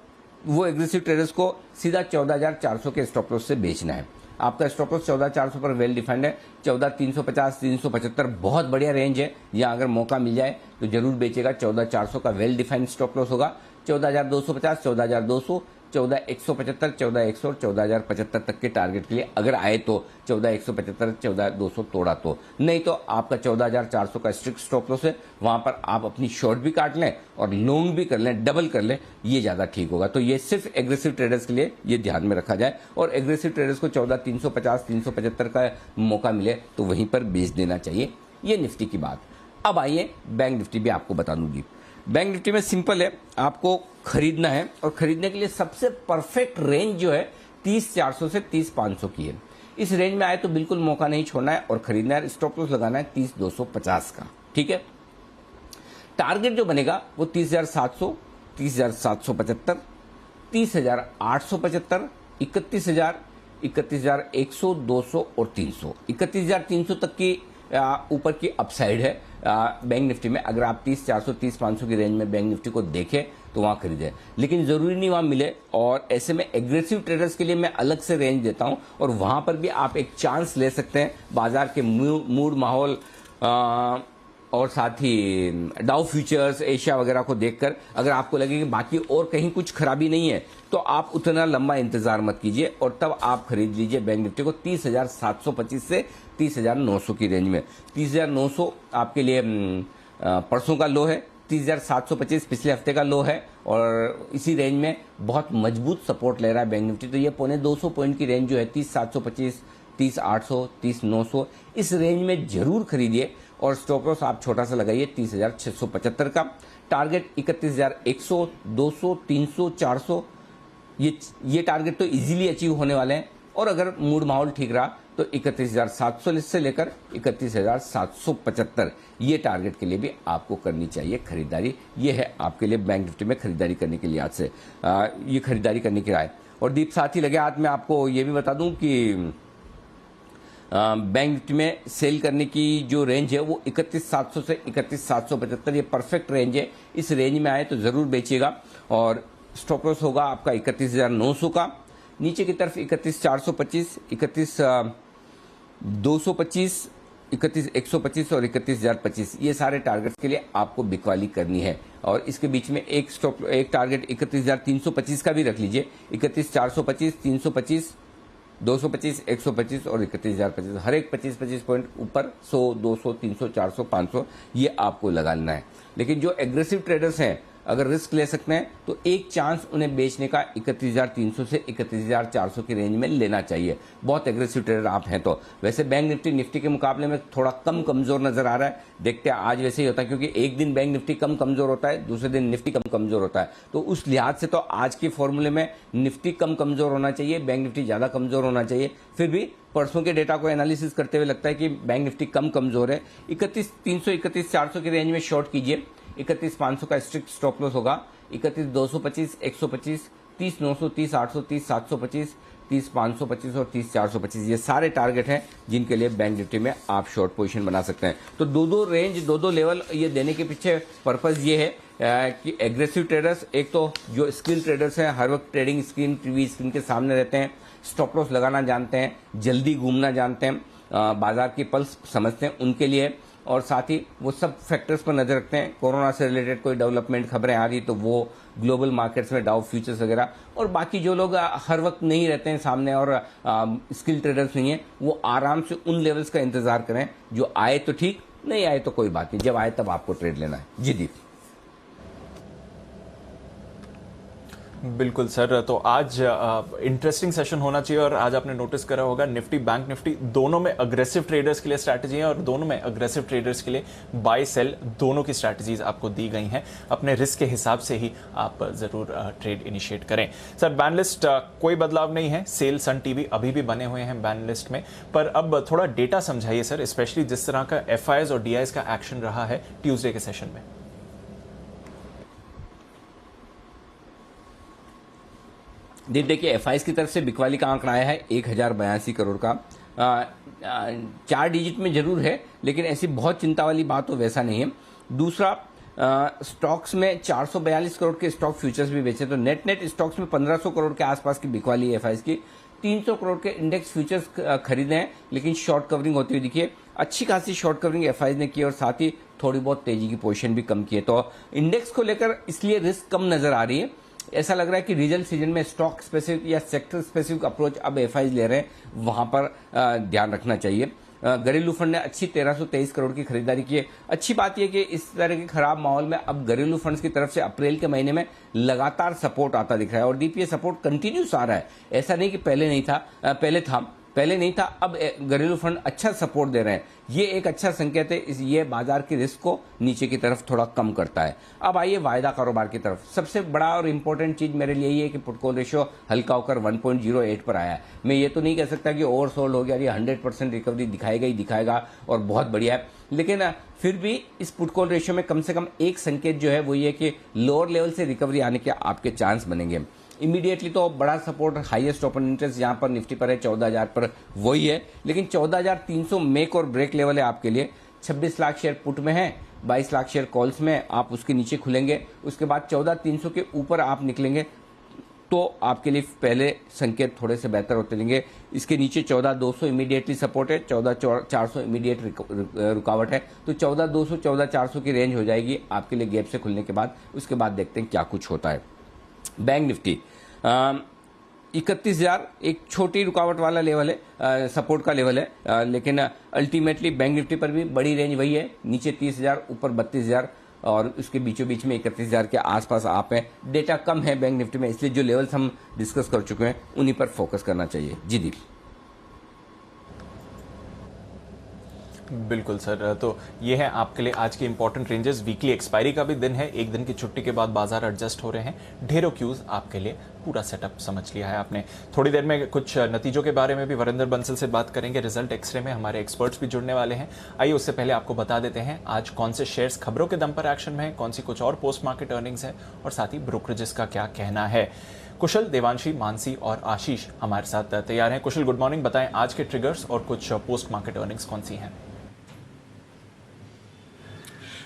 वो एग्रेसिव ट्रेडर्स को सीधा 14,400 के स्टॉप लॉस से बेचना है। आपका स्टॉप लॉस 14,400 पर वेल डिफाइंड है। 14,350, 375 बहुत बढ़िया रेंज है, यहाँ अगर मौका मिल जाए तो जरूर बेचेगा। 14,400 का वेल डिफाइंड स्टॉप लॉस होगा। 14,250, 14,200, 14,175, 14,100 और 14,075 तक के टारगेट के लिए अगर आए तो 14,175, 14,200 तोड़ा तो, नहीं तो आपका 14,400 का स्ट्रिक्ट स्टॉप लॉस है। वहां पर आप अपनी शॉर्ट भी काट लें और लॉन्ग भी कर लें, डबल कर लें, ये ज्यादा ठीक होगा। तो ये सिर्फ एग्रेसिव ट्रेडर्स के लिए ये ध्यान में रखा जाए, और एग्रेसिव ट्रेडर्स को 14,350, 375 का मौका मिले तो वहीं पर बेच देना चाहिए। ये निफ्टी की बात। अब आइए बैंक निफ्टी भी आपको बता दूंगी। बैंक निफ्टी में सिंपल है, आपको खरीदना है, और खरीदने के लिए सबसे परफेक्ट रेंज जो है 30,400 से 30,500 की है। इस रेंज में आए तो बिल्कुल मौका नहीं छोड़ना है और खरीदना है। स्टॉप लॉस लगाना है 30,250 का। ठीक है। टारगेट जो बनेगा वो 30,700, 30,775, 30,875, 31,000, 31,100, 200 और 300। 31,300 तक की ऊपर की अपसाइड है बैंक निफ्टी में। अगर आप 30,400, 30,500 की रेंज में बैंक निफ्टी को देखें तो वहां खरीदें, लेकिन जरूरी नहीं वहां मिले। और ऐसे में एग्रेसिव ट्रेडर्स के लिए मैं अलग से रेंज देता हूं, और वहां पर भी आप एक चांस ले सकते हैं बाजार के मूड माहौल और साथ ही डाउ फ्यूचर्स, एशिया वगैरह को देखकर। अगर आपको लगे कि बाकी और कहीं कुछ खराबी नहीं है तो आप उतना लंबा इंतजार मत कीजिए, और तब आप खरीद लीजिए बैंक निफ्टी को 30,725 से 30,900 की रेंज में। 30,900 आपके लिए परसों का लो है, 30,725 पिछले हफ्ते का लो है, और इसी रेंज में बहुत मजबूत सपोर्ट ले रहा है बैंक निफ्टी। तो ये 250 पॉइंट की रेंज जो है 30,725, 30,800, 30,900, इस रेंज में जरूर खरीदिए। और स्टॉप लॉस आप छोटा सा लगाइए 30,675 का। टारगेट 31,100, 200, 300, 400, ये टारगेट तो इजीली अचीव होने वाले हैं। और अगर मूड माहौल ठीक रहा तो 31,700 से लेकर 31,775 ये टारगेट के लिए भी आपको करनी चाहिए खरीदारी। ये है आपके लिए बैंक निफ्टी में खरीदारी करने के लिए आज से ये खरीदारी करने की राय। और दीप साथ ही लगे हाथ में आपको ये भी बता दूं कि बैंक निफ्टी में सेल करने की जो रेंज है वो 31,700 से 31,775 ये परफेक्ट रेंज है। इस रेंज में आए तो जरूर बेचिएगा। और स्टॉप लॉस होगा आपका 31,900 का। नीचे की तरफ 31,425, 31,225, 31,125 और 31,025 ये सारे टारगेट्स के लिए आपको बिकवाली करनी है। और इसके बीच में एक टारगेट 31,325 का भी रख लीजिए। 31,425, 325, 225, 125 और 31,025, हर एक 25-25 पॉइंट ऊपर 100, 200, 300, 400, 500 ये आपको लगा लेना है। लेकिन जो एग्रेसिव ट्रेडर्स हैं, अगर रिस्क ले सकते हैं तो एक चांस उन्हें बेचने का 31,300 से 31,400 की रेंज में लेना चाहिए, बहुत एग्रेसिव ट्रेडर आप हैं तो। वैसे बैंक निफ्टी के मुकाबले में थोड़ा कम कमजोर नजर आ रहा है। देखते हैं आज वैसे ही होता है, क्योंकि एक दिन बैंक निफ्टी कम कमजोर होता है, दूसरे दिन निफ्टी कम कमजोर होता है। तो उस लिहाज से तो आज के फॉर्मूले में निफ्टी कम कमजोर होना चाहिए, बैंक निफ्टी ज्यादा कमजोर होना चाहिए। फिर भी परसों के डेटा को एनालिसिस करते हुए लगता है कि बैंक निफ्टी कम कमजोर है। 31,300, 31,400 की रेंज में शॉर्ट कीजिए। 31,500 का स्ट्रिक्ट स्टॉप लॉस होगा। 31,225, 125, 30,900, 30,800, 30,725, 30,525 और 30,425 ये सारे टारगेट हैं जिनके लिए बैंक निफ्टी में आप शॉर्ट पोजीशन बना सकते हैं। तो दो रेंज, दो लेवल ये देने के पीछे पर्पज ये है कि एग्रेसिव ट्रेडर्स, एक तो जो स्किल ट्रेडर्स हैं, हर वक्त ट्रेडिंग स्क्रीन, टीवी स्क्रीन के सामने रहते हैं, स्टॉप लॉस लगाना जानते हैं, जल्दी घूमना जानते हैं, बाजार की पल्स समझते हैं, उनके लिए। और साथ ही वो सब फैक्टर्स पर नजर रखते हैं। कोरोना से रिलेटेड कोई डेवलपमेंट खबरें आ रही तो वो ग्लोबल मार्केट्स में डाउ फ्यूचर्स वगैरह। और बाकी जो लोग हर वक्त नहीं रहते हैं सामने और स्किल ट्रेडर्स नहीं है, वो आराम से उन लेवल्स का इंतजार करें। जो आए तो ठीक, नहीं आए तो कोई बात नहीं, जब आए तब आपको ट्रेड लेना है। जी दीप। बिल्कुल सर, तो आज इंटरेस्टिंग सेशन होना चाहिए। और आज आपने नोटिस करा होगा निफ्टी, बैंक निफ्टी दोनों में अग्रेसिव ट्रेडर्स के लिए स्ट्रैटेजी है और दोनों में अग्रेसिव ट्रेडर्स के लिए बाय सेल दोनों की स्ट्रैटेजीज आपको दी गई हैं। अपने रिस्क के हिसाब से ही आप जरूर ट्रेड इनिशिएट करें। सर, बैन लिस्ट कोई बदलाव नहीं है, सेल सन टीवी अभी भी बने हुए हैं बैन लिस्ट में, पर अब थोड़ा डेटा समझाइए सर, स्पेशली जिस तरह का एफआईआईज और डीआईज का एक्शन रहा है ट्यूसडे के सेशन में। देखिए, एफआईआईज की तरफ से बिकवाली का आंकड़ा आया है 1,082 करोड़ का। 4 डिजिट में जरूर है, लेकिन ऐसी बहुत चिंता वाली बात तो वैसा नहीं है। दूसरा, स्टॉक्स में 442 करोड़ के स्टॉक फ्यूचर्स भी बेचे, तो नेट स्टॉक्स में 1,500 करोड़ के आसपास की बिकवाली है एफआईआईज की। 300 करोड़ के इंडेक्स फ्यूचर्स खरीदे हैं, लेकिन शॉर्ट कवरिंग होती हुई दिखी है। अच्छी खासी शॉर्ट कवरिंग एफआईआईज ने की और साथ ही थोड़ी बहुत तेजी की पोजीशन भी कम की है। तो इंडेक्स को लेकर इसलिए रिस्क कम नजर आ रही है। ऐसा लग रहा है कि रिजल्ट सीजन में स्टॉक स्पेसिफिक या सेक्टर स्पेसिफिक अप्रोच अब एफआईआईज ले रहे हैं, वहां पर ध्यान रखना चाहिए। घरेलू फंड ने अच्छी 1,323 करोड़ की खरीदारी की है। अच्छी बात यह कि इस तरह के खराब माहौल में अब घरेलू फंड्स की तरफ से अप्रैल के महीने में लगातार सपोर्ट आता दिख रहा है और डीपीए सपोर्ट कंटिन्यूस आ रहा है। ऐसा नहीं कि पहले नहीं था, अब घरेलू फंड अच्छा सपोर्ट दे रहे हैं। ये एक अच्छा संकेत है, ये बाजार के रिस्क को नीचे की तरफ थोड़ा कम करता है। अब आइए वायदा कारोबार की तरफ। सबसे बड़ा और इंपॉर्टेंट चीज मेरे लिए ये है कि पुट कॉल रेशियो हल्का होकर 1.08 पर आया है। मैं ये तो नहीं कह सकता कि ओवरसोल्ड हो गया, ये 100% रिकवरी दिखाएगा ही दिखाएगा और बहुत बढ़िया है, लेकिन फिर भी इस पुट कॉल रेशियो में कम से कम एक संकेत जो है वो ये कि लोअर लेवल से रिकवरी आने के आपके चांस बनेंगे। इमीडिएटली तो बड़ा सपोर्ट हाईएस्ट ओपन इंटरेस्ट जहां पर निफ्टी पर है 14,000 पर वही है, लेकिन 14,300 मेक और ब्रेक लेवल है आपके लिए। 26 लाख शेयर पुट में है, 22 लाख शेयर कॉल्स में, आप उसके नीचे खुलेंगे, उसके बाद 14,300 के ऊपर आप निकलेंगे तो आपके लिए पहले संकेत थोड़े से बेहतर होते रहेंगे। इसके नीचे 14,200 इमीडिएटली सपोर्ट है, 14,400 इमीडिएट रुकावट है, तो 14,200 14,400 की रेंज हो जाएगी आपके लिए गैप से खुलने के बाद। उसके बाद देखते हैं क्या कुछ होता है। बैंक निफ्टी 31,000 एक छोटी रुकावट वाला लेवल है, सपोर्ट का लेवल है, लेकिन अल्टीमेटली बैंक निफ्टी पर भी बड़ी रेंज वही है, नीचे 30,000 ऊपर 32,000 और उसके बीचों बीच में 31,000 के आसपास आप हैं। डेटा कम है बैंक निफ्टी में, इसलिए जो लेवल्स हम डिस्कस कर चुके हैं उन्हीं पर फोकस करना चाहिए। जी दीप। बिल्कुल सर, तो ये है आपके लिए आज की इंपॉर्टेंट रेंजेस। वीकली एक्सपायरी का भी दिन है, एक दिन की छुट्टी के बाद बाजार एडजस्ट हो रहे हैं। ढेरों क्यूज आपके लिए, पूरा सेटअप समझ लिया है आपने। थोड़ी देर में कुछ नतीजों के बारे में भी वरिंदर बंसल से बात करेंगे। रिजल्ट एक्सरे में हमारे एक्सपर्ट्स भी जुड़ने वाले हैं। आइए उससे पहले आपको बता देते हैं आज कौन से शेयर्स खबरों के दम पर एक्शन में है, कौन सी कुछ और पोस्ट मार्केट अर्निंग्स है और साथ ही ब्रोकरेजेस का क्या कहना है। कुशल, देवांशी, मानसी और आशीष हमारे साथ तैयार हैं। कुशल, गुड मॉर्निंग, बताएं आज के ट्रिगर्स और कुछ पोस्ट मार्केट अर्निंग्स कौन सी हैं।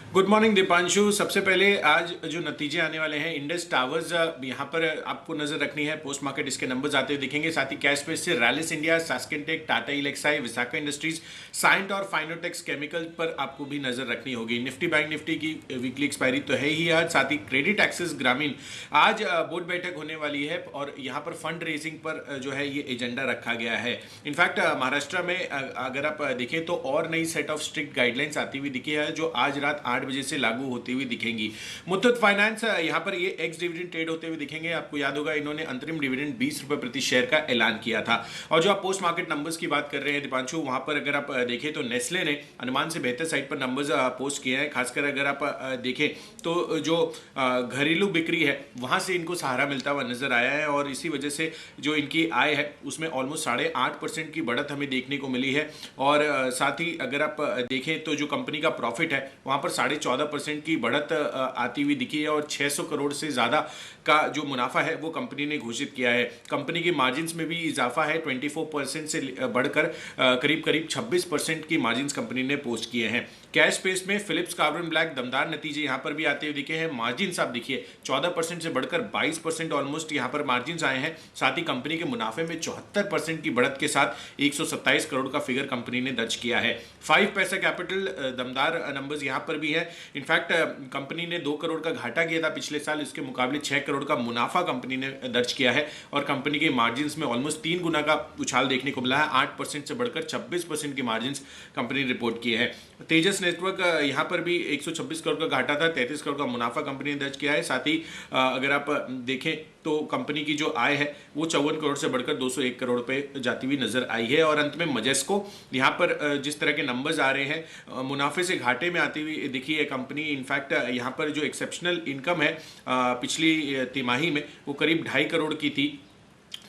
Good morning Deepanshu. सबसे पहले आज जो नतीजे आने वाले हैं, इंडस टावर्स यहाँ पर आपको नजर रखनी है। पोस्ट मार्केट इसके नंबर्स आते हुए दिखेंगे। साथ ही कैश स्पेस से रैलिस इंडिया, सास्केंटेक, टाटा इलेक्साई, विसाखा इंडस्ट्रीज, साइंट और फाइनोटेक्स केमिकल पर आपको भी नजर रखनी होगी। निफ्टी बैंक निफ्टी की वीकली एक्सपायरी तो है ही आज। साथ ही क्रेडिट एक्सिस ग्रामीण आज बोर्ड बैठक होने वाली है और यहाँ पर फंड रेजिंग पर जो है ये एजेंडा रखा गया है। इनफैक्ट महाराष्ट्र में अगर आप देखें तो और नई सेट ऑफ स्ट्रिक्ट गाइडलाइंस आती हुई दिखी है जो आज रात 8 बजे से लागू होती हुई दिखेंगी। मुथूट फाइनेंस यहाँ पर ये एक्स डिविडेंड ट्रेड होते हुए दिखेंगे। आपको याद होगा इन्होंने अंतरिम डिविडेंड 20 रुपए प्रति शेयर का ऐलान किया था। और जो आप पोस्ट मार्केट नंबर्स की बात कर रहे हैं दीपांशु, वहां पर अगर आप देखें तो नेस्ले ने अनुमान से बेहतर साइड पर नंबर्स पोस्ट किए हैं। खासकर अगर आप देखें तो जो घरेलू बिक्री है वहां से इनको सहारा मिलता हुआ नजर आया है और इसी वजह से जो इनकी आय है उसमें ऑलमोस्ट 8.5% की बढ़त हमें देखने को मिली है। और साथ ही अगर आप देखें तो जो कंपनी का प्रॉफिट है वहां पर 14.5% की बढ़त आती हुई दिखी है और 600 करोड़ से ज्यादा का जो मुनाफा है वो कंपनी ने घोषित किया है। कंपनी की मार्जिन्स में भी इजाफा है, 24% से बढ़कर करीब करीब 26% की मार्जिन्स कंपनी ने पोस्ट किए हैं। कैश स्पेस में फिलिप्स कार्बन ब्लैक दमदार नतीजे यहां पर भी आते हुए दिखे हैं। मार्जिन्स आप देखिए 14% से बढ़कर 22% ऑलमोस्ट यहां पर मार्जिन्स आए हैं। साथ ही कंपनी के मुनाफे में 74% की बढ़त के साथ 127 करोड़ का फिगर कंपनी ने दर्ज किया है। 5 पैसा कैपिटल दमदार नंबर्स यहां पर भी है। इनफैक्ट कंपनी ने 2 करोड़ का घाटा किया था पिछले साल, इसके मुकाबले 6 करोड़ का मुनाफा कंपनी ने दर्ज किया है और कंपनी के मार्जिन्स में ऑलमोस्ट 3 गुना का उछाल देखने को मिला है। 8% से बढ़कर 26% की मार्जिन्स कंपनी ने रिपोर्ट किए हैं। तेजस नेटवर्क यहां पर भी 126 करोड़ का घाटा था, 33 करोड़ का मुनाफा कंपनी ने दर्ज किया है। साथ ही अगर आप देखें तो कंपनी की जो आय है वो 54 करोड़ से बढ़कर 201 करोड़ पे जाती हुई नजर आई है। और अंत में मजेस्को, यहाँ पर जिस तरह के नंबर्स आ रहे हैं मुनाफे से घाटे में आती हुई दिखी है कंपनी। इनफैक्ट यहाँ पर जो एक्सेप्शनल इनकम है पिछली तिमाही में वो करीब 2.5 करोड़ की थी,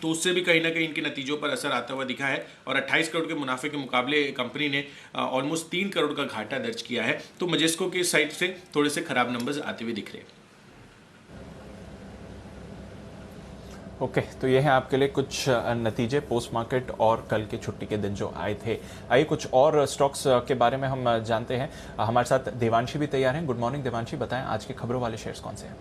तो उससे भी कहीं ना कहीं इनके नतीजों पर असर आता हुआ दिखा है और 28 करोड़ के मुनाफे के मुकाबले कंपनी ने ऑलमोस्ट 3 करोड़ का घाटा दर्ज किया है। तो मजेस्को की साइड से थोड़े से खराब नंबर्स आते हुए दिख रहे हैं। ओके, तो ये है आपके लिए कुछ नतीजे पोस्ट मार्केट और कल के छुट्टी के दिन जो आए थे। आइए कुछ और स्टॉक्स के बारे में हम जानते हैं। हमारे साथ देवांशी भी तैयार हैं। गुड मॉर्निंग देवांशी, बताएं आज के खबरों वाले शेयर्स कौन से हैं?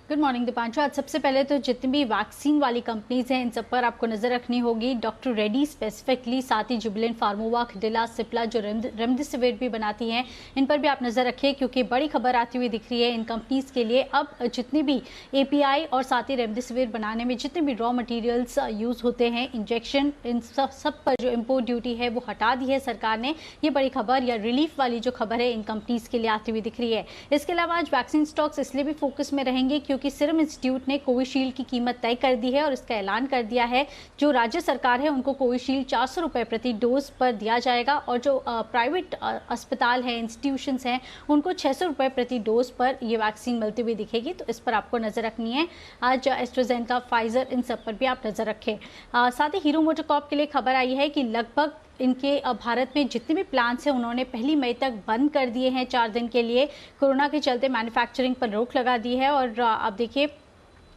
Good morning Deepanshu. आज सबसे पहले तो जितनी भी वैक्सीन वाली कंपनीज हैं इन सब पर आपको नजर रखनी होगी। डॉक्टर रेड्डी स्पेसिफिकली, साथ ही जुबिलेंट फार्मोवा, डिला, सिप्ला जो रेमडेसिविर भी बनाती हैं, इन पर भी आप नजर रखिए क्योंकि बड़ी खबर आती हुई दिख रही है इन कंपनीज के लिए। अब जितनी भी एपीआई और साथ ही रेमडेसिविर बनाने में जितने भी रॉ मटेरियल्स यूज होते हैं, इंजेक्शन, इन सब पर जो इम्पोर्ट ड्यूटी है वो हटा दी है सरकार ने। ये बड़ी खबर या रिलीफ वाली जो खबर है इन कंपनीज के लिए आती हुई दिख रही है। इसके अलावा आज वैक्सीन स्टॉक्स इसलिए भी फोकस में रहेंगे क्योंकि सीरम इंस्टीट्यूट ने कोविशील्ड की कीमत तय कर दी है और इसका ऐलान कर दिया है जो राज्य सरकार है उनको कोविशील्ड 400 रुपए प्रति डोज पर दिया जाएगा और जो प्राइवेट अस्पताल है, इंस्टीट्यूशंस हैं, उनको 600 रुपए प्रति डोज पर ये वैक्सीन मिलती हुई दिखेगी। तो इस पर आपको नजर रखनी है। आज एस्ट्राजेनेका, फाइजर, इन सब पर भी आप नजर रखें। साथ ही हीरो मोटोकॉर्प के लिए खबर आई है कि लगभग इनके भारत में जितने भी प्लांट्स हैं उन्होंने 1 मई तक बंद कर दिए हैं 4 दिन के लिए। कोरोना के चलते मैन्युफैक्चरिंग पर रोक लगा दी है। और आप देखिए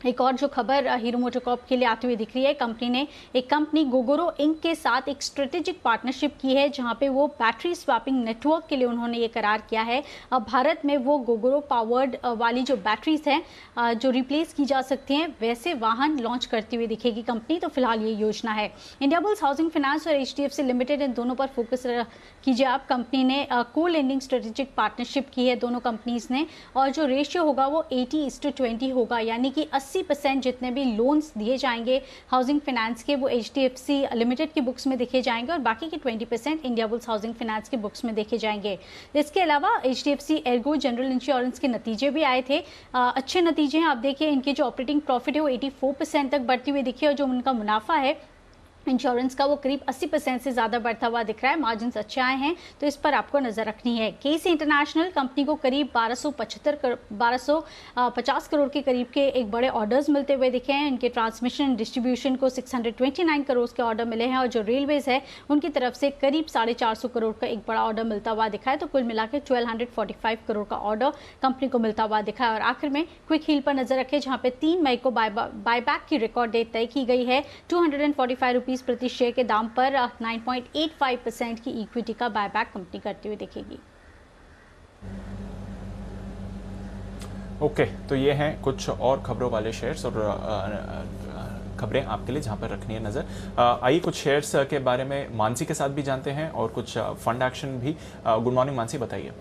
एक और जो खबर हीरो मोटोकॉर्प के लिए आती हुई दिख रही है, कंपनी ने एक कंपनी गोगोरो इंक के साथ एक स्ट्रेटेजिक पार्टनरशिप की है जहां पे वो बैटरी स्वैपिंग नेटवर्क के लिए उन्होंने ये करार किया है। अब भारत में वो गोगोरो पावर्ड वाली जो बैटरीज हैं जो रिप्लेस की जा सकती हैं वैसे वाहन लॉन्च करती हुई दिखेगी कंपनी। तो फिलहाल ये योजना है। इंडिया बुल्स हाउसिंग फाइनेंस और HDFC लिमिटेड, इन दोनों पर फोकस कीजिए आप। कंपनी ने को लेंडिंग स्ट्रेटेजिक पार्टनरशिप की है दोनों कंपनीज ने और जो रेशियो होगा वो 80:20 होगा, यानी कि 80% जितने भी लोन्स दिए जाएंगे हाउसिंग फाइनेंस के वो HDFC लिमिटेड की बुक्स में देखे जाएंगे और बाकी के 20% इंडिया बुल्स हाउसिंग फाइनेंस के बुक्स में देखे जाएंगे। इसके अलावा HDFC एर्गो जनरल इंश्योरेंस के नतीजे भी आए थे, अच्छे नतीजे हैं। आप देखिए इनके जो ऑपरेटिंग प्रॉफिट है वो 84% तक बढ़ती हुई दिखी और जो उनका मुनाफा है इंश्योरेंस का वो करीब 80% से ज़्यादा बढ़ता हुआ दिख रहा है। मार्जिन्स अच्छे आए हैं तो इस पर आपको नज़र रखनी है। केसी इंटरनेशनल कंपनी को करीब 1250 करोड़ के करीब के एक बड़े ऑर्डर्स मिलते हुए दिखे हैं। इनके ट्रांसमिशन डिस्ट्रीब्यूशन को 629 करोड़ के ऑर्डर मिले हैं और जो रेलवेज है उनकी तरफ से करीब 450 करोड़ का एक बड़ा ऑर्डर मिलता हुआ दिखा है। तो कुल मिलाकर 1245 करोड़ का ऑर्डर कंपनी को मिलता हुआ दिखा है। और आखिर में क्विक हील पर नजर रखें जहाँ पे 3 मई को बायबैक की रिकॉर्ड डेट तय की गई है। 245 रुपीस प्रति शेयर के दाम पर 9.85% की इक्विटी का बायबैक कंपनी करती हुई दिखेगी। ओके, तो ये हैं कुछ और खबरों वाले शेयर्स और खबरें आपके लिए जहां पर रखनी है नजर। आइए कुछ शेयर्स के बारे में मानसी के साथ भी जानते हैं और कुछ फंड एक्शन भी। गुड मॉर्निंग मानसी, बताइए।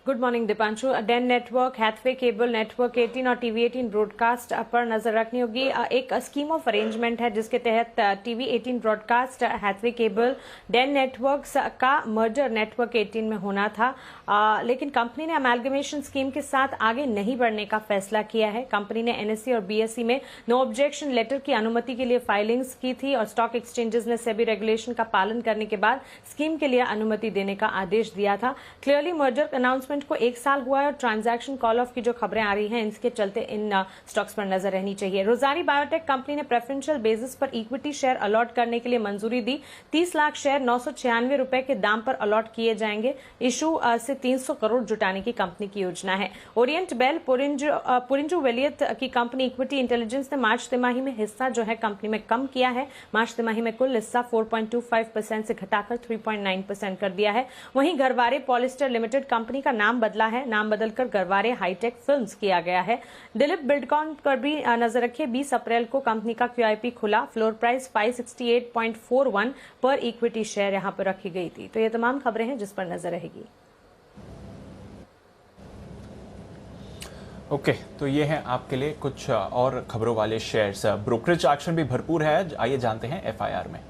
Good morning Deepanshu. Den network, Hathaway cable, network 18 और टीवी 18 ब्रॉडकास्ट पर नजर रखनी होगी। एक स्कीम ऑफ अरेंजमेंट है जिसके तहत TV 18 broadcast, Hathaway cable, Den networks का मर्जर नेटवर्क 18 में होना था, लेकिन कंपनी ने अमेलगमेशन स्कीम के साथ आगे नहीं बढ़ने का फैसला किया है। कंपनी ने एनएसई और बीएसई में नो ऑब्जेक्शन लेटर की अनुमति के लिए फाइलिंग्स की थी और स्टॉक एक्सचेंजेस ने सेबी रेगुलेशन का पालन करने के बाद स्कीम के लिए अनुमति देने का आदेश दिया था। क्लियरली मर्जर अनाउंसमेंट को 1 साल हुआ है और ट्रांजैक्शन कॉल ऑफ की जो खबरें आ रही हैं इसके चलते इन स्टॉक्स पर नजर रहनी चाहिए। रोजारी बायोटेक कंपनी ने प्रेफरेंशियल बेसिस पर इक्विटी शेयर अलॉट करने के लिए मंजूरी दी। 30 लाख शेयर 996 रुपए के दाम पर अलॉट किए जाएंगे। इशू से 300 करोड़ जुटाने की कंपनी की योजना है। ओरिएंट बेल, पुरिंजू वेलियत की कंपनी इक्विटी इंटेलिजेंस ने मार्च तिमाही में हिस्सा जो है कंपनी में कम किया है। मार्च तिमाही में कुल हिस्सा 4.25% से घटाकर 3.9% कर दिया है। वहीं गरवारे पॉलिस्टर लिमिटेड कंपनी का नाम बदला है, नाम बदलकर गरवारे हाईटेक फिल्म्स किया गया है। दिलीप बिल्डकॉन पर भी नजर रखिए। 20 अप्रैल को कंपनी का क्यूआईपी खुला। फ्लोर प्राइस 568.41 पर इक्विटी शेयर यहां पर रखी गई थी। तो ये तमाम खबरें हैं जिस पर नजर रहेगी। ओके, तो ये हैं आपके लिए कुछ और खबरों वाले शेयर्स। ब्रोकरेज एक्शन भी भरपूर है, आइए जानते हैं एफआईआर में।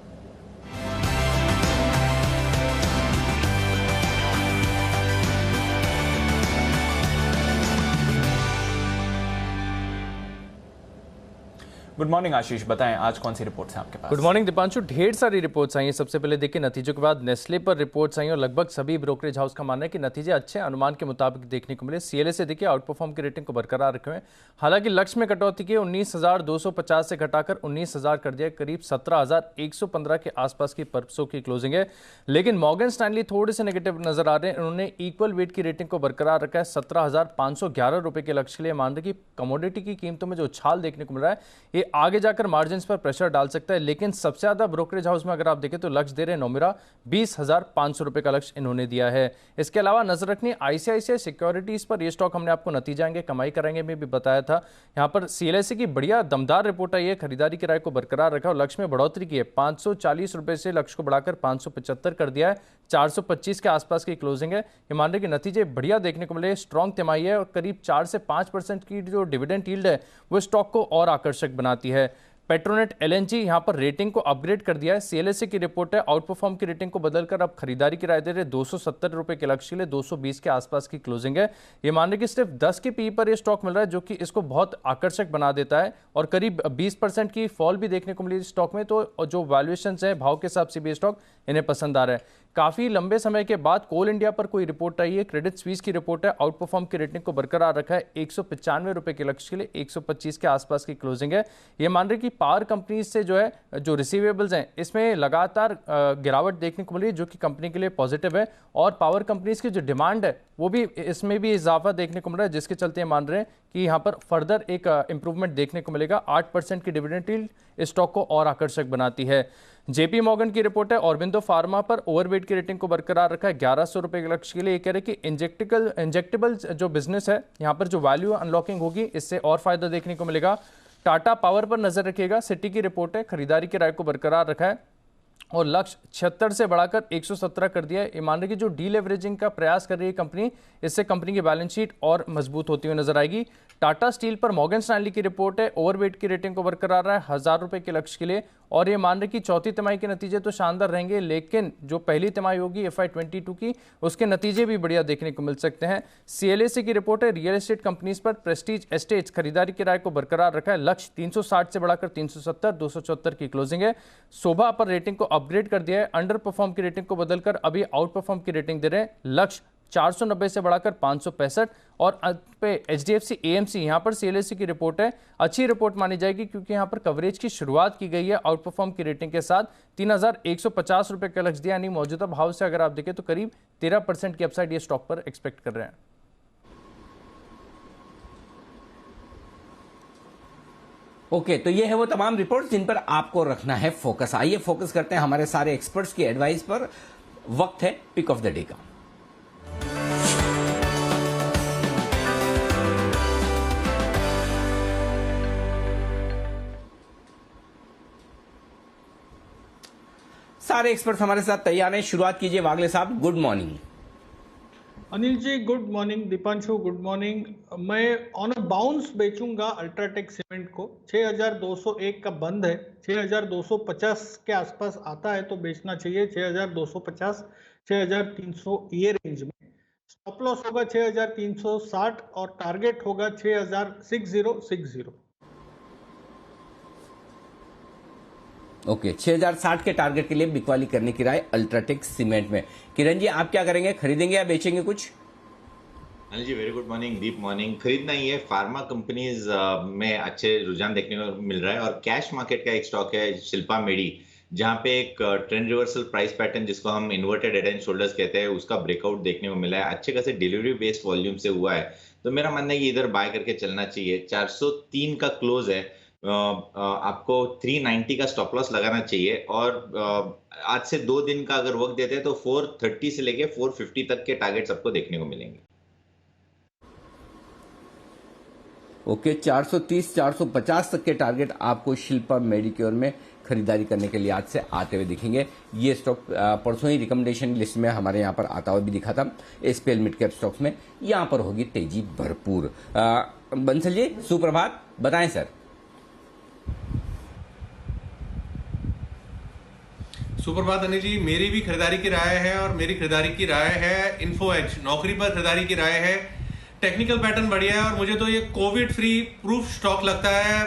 गुड मॉर्निंग आशीष, बताएं आज कौन सी रिपोर्ट्स हैं आपके पास? गुड मॉर्निंग दीपांशु, ढेर सारी रिपोर्ट्स आई हैं। सबसे पहले देखिए नतीजों के बाद नेस्ले पर रिपोर्ट्स आई और लगभग सभी ब्रोकरेज हाउस का मानना है कि नतीजे अच्छे अनुमान के मुताबिक देखने को मिले। सीएलए से देखिए आउट परफॉर्म की रेटिंग को बरकरार रखे हुए हैं। हालांकि लक्ष्य में कटौती की 19,250 से घटाकर 19,000 कर दिया। करीब 17,115 के आसपास की परसों की क्लोजिंग है। लेकिन मॉर्गन स्टैनली थोड़े से नेगेटिव नजर आ रहे हैं। उन्होंने इक्वल वेट की रेटिंग को बरकरार रखा है। 17,511 रुपए के लक्ष्य के लिए मान रहे कि कमोडिटी की कीमतों में जो उछाल देखने को मिल रहा है ये आगे जाकर मार्जिन पर प्रेशर डाल सकता है। लेकिन सबसे ज्यादा ब्रोकरेज हाउस में अगर आप देखें तो लक्ष्य दे रहे नोमिरा 20,500 रुपए का लक्ष्य इन्होंने दिया है। इसके अलावा नजर रखनी आईसीआईसीआई सिक्योरिटीज पर। यह स्टॉक हमने आपको नतीजा आएंगे कमाई कराएंगे में भी बताया था। यहां पर सीएलएसए की बढ़िया दमदार रिपोर्ट आई है। खरीदारी की राय को बरकरार रखा और लक्ष्य में बढ़ोतरी की है। 540 रुपए से लक्ष्य को बढ़ाकर 575 कर दिया है। 425 के आसपास की क्लोजिंग है। ये मान रहे कि नतीजे बढ़िया देखने को मिले। स्ट्रॉन्ग तिमाही है और करीब 4 से 5% की जो डिविडेंड यील्ड है वो स्टॉक को और आकर्षक बनाती है। पेट्रोनेट एलएनजी यहां पर रेटिंग को अपग्रेड कर दिया है। सीएलएसए की रिपोर्ट है आउट परफॉर्म की रेटिंग को बदलकर अब खरीदारी की राय दे रहे 270 रुपए के लक्ष्य के लिए 220 के आसपास की क्लोजिंग है। ये मान रहे कि सिर्फ 10 के पी पर यह स्टॉक मिल रहा है जो कि इसको बहुत आकर्षक बना देता है और करीब 20% की फॉल भी देखने को मिली स्टॉक में। तो जो वैल्यूएशन है भाव के हिसाब से भी स्टॉक इन्हें पसंद आ रहा है। काफी लंबे समय के बाद कोल इंडिया पर कोई रिपोर्ट आई है। क्रेडिट स्विस की रिपोर्ट है आउट परफॉर्म की रेटिंग को बरकरार रखा है। 195 रुपए के लक्ष्य के लिए 125 के आसपास की क्लोजिंग है। ये मान रहे कि पावर कंपनीज से जो है जो रिसीवेबल्स हैं इसमें लगातार गिरावट देखने को मिली है जो कि कंपनी के लिए पॉजिटिव है और पावर कंपनीज की जो डिमांड है वो भी इसमें भी इजाफा देखने को मिल रहा है जिसके चलते मान रहे हैं कि यहाँ पर फर्दर एक इंप्रूवमेंट देखने को मिलेगा। 8% की डिविडेंड यील्ड स्टॉक को और आकर्षक बनाती है। जेपी मॉर्गन की रिपोर्ट है ऑरबिंदो फार्मा पर ओवरवेट की रेटिंग को बरकरार रखा है 1100 रुपए के लक्ष्य के लिए। ये कह रहे कि इंजेक्टेबल जो बिजनेस है यहाँ पर जो वैल्यू अनलॉकिंग होगी इससे और फायदा देखने को मिलेगा। टाटा पावर पर नजर रखिएगा। सिटी की रिपोर्ट है खरीदारी की राय को बरकरार रखा है और लक्ष्य 76 से बढ़ाकर 117 कर दिया है। ये मान रहे कि जो डीलेवरेजिंग का प्रयास कर रही है कंपनी इससे कंपनी की बैलेंस शीट और मजबूत होती हुई नजर आएगी। टाटा स्टील पर मॉर्गन स्टैनली की रिपोर्ट है ओवरवेट की रेटिंग को बरकरार रहा है 1000 रुपए के लक्ष्य के लिए और ये मान रहे कि चौथी तिमाही के नतीजे तो शानदार रहेंगे लेकिन जो पहली तिमाही होगी FY22 की उसके नतीजे भी बढ़िया देखने को मिल सकते हैं। सीएलएसी की रिपोर्ट है रियल एस्टेट कंपनीज पर प्रेस्टीज एस्टेट्स खरीदारी की राय को बरकरार रखा है। लक्ष्य 360 से बढ़ाकर 370, 274 की क्लोजिंग है। शोभा पर रेटिंग को अपग्रेड कर दिया है। अंडर परफॉर्म की रेटिंग को बदलकर अभी आउट परफॉर्म की रेटिंग दे रहे हैं। लक्ष्य 490 से बढ़ाकर 565 और पे HDFC AMC यहां पर सीएलएसी की रिपोर्ट है अच्छी रिपोर्ट मानी जाएगी क्योंकि यहां पर कवरेज की शुरुआत की गई है आउट परफॉर्म की रेटिंग के साथ 3150 रुपए का लक्ष्य दिया यानी मौजूदा भाव से अगर आप देखें तो करीब 13% की अपसाइड ये स्टॉक पर एक्सपेक्ट कर रहे हैं। ओके, तो ये है वो तमाम रिपोर्ट्स जिन पर आपको रखना है फोकस। आइए फोकस करते हैं हमारे सारे एक्सपर्ट्स की एडवाइस पर। वक्त है पिक ऑफ द डे का। सारे एक्सपर्ट्स हमारे साथ तैयार हैं। शुरुआत कीजिए वागले साहब, good morning. Anil ji good morning, Deepanshu good morning. मैं ऑन अ बाउंस बेचूंगा अल्ट्राटेक सीमेंट को। 6201 का बंद है, 6250 के आसपास आता है तो बेचना चाहिए। 6250 6300 ये रेंज में स्टॉप लॉस होगा 6360 और टारगेट होगा 6060। ओके, 6060 के टारगेट के लिए बिकवाली करने की राय अल्ट्राटेक सीमेंट में। किरण जी, आप क्या करेंगे, खरीदेंगे या बेचेंगे कुछ? Anil ji very good morning, Deep morning. खरीदना ही है। फार्मा कंपनीज में अच्छे रुझान देखने को मिल रहा है और कैश मार्केट का एक स्टॉक है शिल्पा मेडी, जहां पे एक ट्रेंड रिवर्सल प्राइस पैटर्न जिसको हम इन्वर्टेड हेड एंड शोल्डर्स कहते हैं उसका ब्रेकआउट देखने को मिला है। अच्छे खासे डिलीवरी बेस्ड वॉल्यूम से हुआ है, तो मेरा मानना है कि इधर बाय करके चलना चाहिए। 403 का क्लोज है, आपको 390 का स्टॉप लॉस लगाना चाहिए और आज से 2 दिन का अगर वक्त देते हैं तो 430 से लेके 450 तक के टारगेट्स आपको देखने को मिलेंगे। ओके, 430 450 तक के टारगेट आपको शिल्पा मेडिक्योर में खरीदारी करने के लिए आज से आते हुए दिखेंगे। ये स्टॉक परसों ही रिकमेंडेशन लिस्ट में हमारे यहाँ पर आता हुआ भी दिखा था। एसपीएल मिड कैप स्टॉक्स में यहाँ पर होगी तेजी भरपूर। बंसल जी सुप्रभात, बताएं सर। सुप्रभात अनिल जी, मेरी भी खरीदारी की राय है और मेरी खरीदारी की राय है इन्फो एज। नौकरी पर खरीदारी की राय है। टेक्निकल पैटर्न बढ़िया है और मुझे तो ये कोविड फ्री प्रूफ स्टॉक लगता है।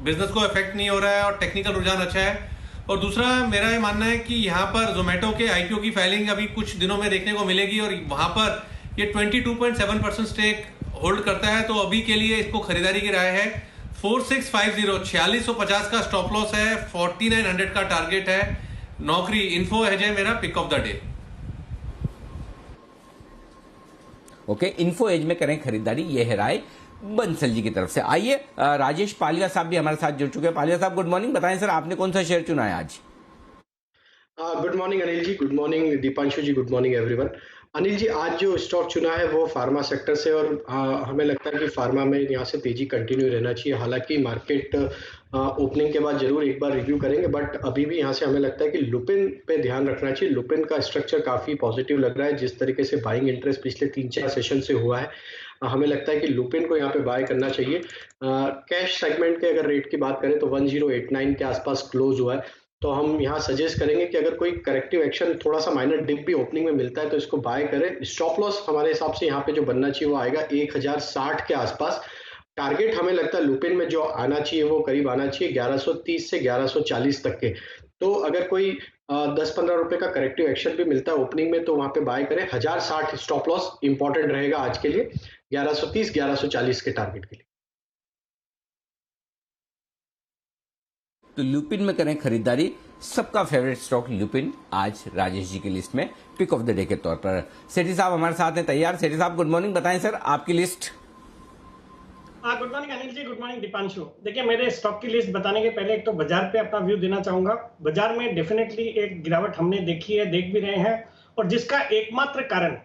बिजनेस को इफेक्ट नहीं हो रहा है और टेक्निकल रुझान अच्छा है। और दूसरा मेरा ये मानना है कि यहाँ पर जोमेटो के आईपीओ की फाइलिंग अभी कुछ दिनों में देखने को मिलेगी और वहां पर ये 22.7% स्टेक होल्ड करता है, तो अभी के लिए इसको खरीदारी की राय है। 4650 4650 का स्टॉप लॉस है, 4900 का टारगेट है। नौकरी इन्फो एज है मेरा pick of the day. Okay, Info Edge में करें खरीदारी, यह है राय बंसल जी की तरफ से। आइए राजेश पालिया साहब भी हमारे साथ जुड़ चुके हैं। पालिया साहब गुड मॉर्निंग, बताएं सर आपने कौन सा शेयर चुना है आज? Good morning Anil ji, good morning Deepanshu जी, good morning everyone. Anil ji आज जो स्टॉक चुना है वो फार्मा सेक्टर से और हमें लगता है कि फार्मा में यहाँ से तेजी कंटिन्यू रहना चाहिए। हालांकि मार्केट ओपनिंग के बाद जरूर एक बार रिव्यू करेंगे, बट अभी भी यहाँ से हमें लगता है कि लुपिन पे ध्यान रखना चाहिए। लुपिन का स्ट्रक्चर काफी पॉजिटिव लग रहा है, जिस तरीके से बाइंग इंटरेस्ट पिछले 3-4 सेशन से हुआ है। हमें लगता है कि लुपिन को यहाँ पे बाय करना चाहिए। कैश सेगमेंट के अगर रेट की बात करें तो 1089 के आसपास क्लोज हुआ है, तो हम यहाँ सजेस्ट करेंगे कि अगर कोई करेक्टिव एक्शन थोड़ा सा माइनर डिप भी ओपनिंग में मिलता है तो इसको बाय करें। स्टॉप लॉस हमारे हिसाब से यहाँ पे जो बनना चाहिए वो आएगा 1060 के आसपास। टारगेट हमें लगता है लुपिन में जो आना चाहिए वो करीब आना चाहिए 1130 से 1140 तक के। तो अगर कोई 10-15 रुपए का करेक्टिव एक्शन भी मिलता है ओपनिंग में तो वहां पे बाय करें। 1060 स्टॉप लॉस इंपॉर्टेंट रहेगा आज के लिए, 1130 1140 के टारगेट के लिए। तो लुपिन में करें खरीदारी। सबका फेवरेट स्टॉक लुपिन आज राजेश जी की लिस्ट में पिक ऑफ द डे के तौर पर। सेठी साहब हमारे साथ हैं तैयार। सेठी साहब गुड मॉर्निंग, बताएं सर आपकी list. Good morning Anil ji, good morning Deepanshu. देखिए मेरे स्टॉक की लिस्ट बताने के पहले एक तो बाजार पे अपना व्यू देना चाहूंगा। बाजार में डेफिनेटली एक गिरावट हमने देखी है, देख भी रहे हैं, और जिसका एकमात्र कारण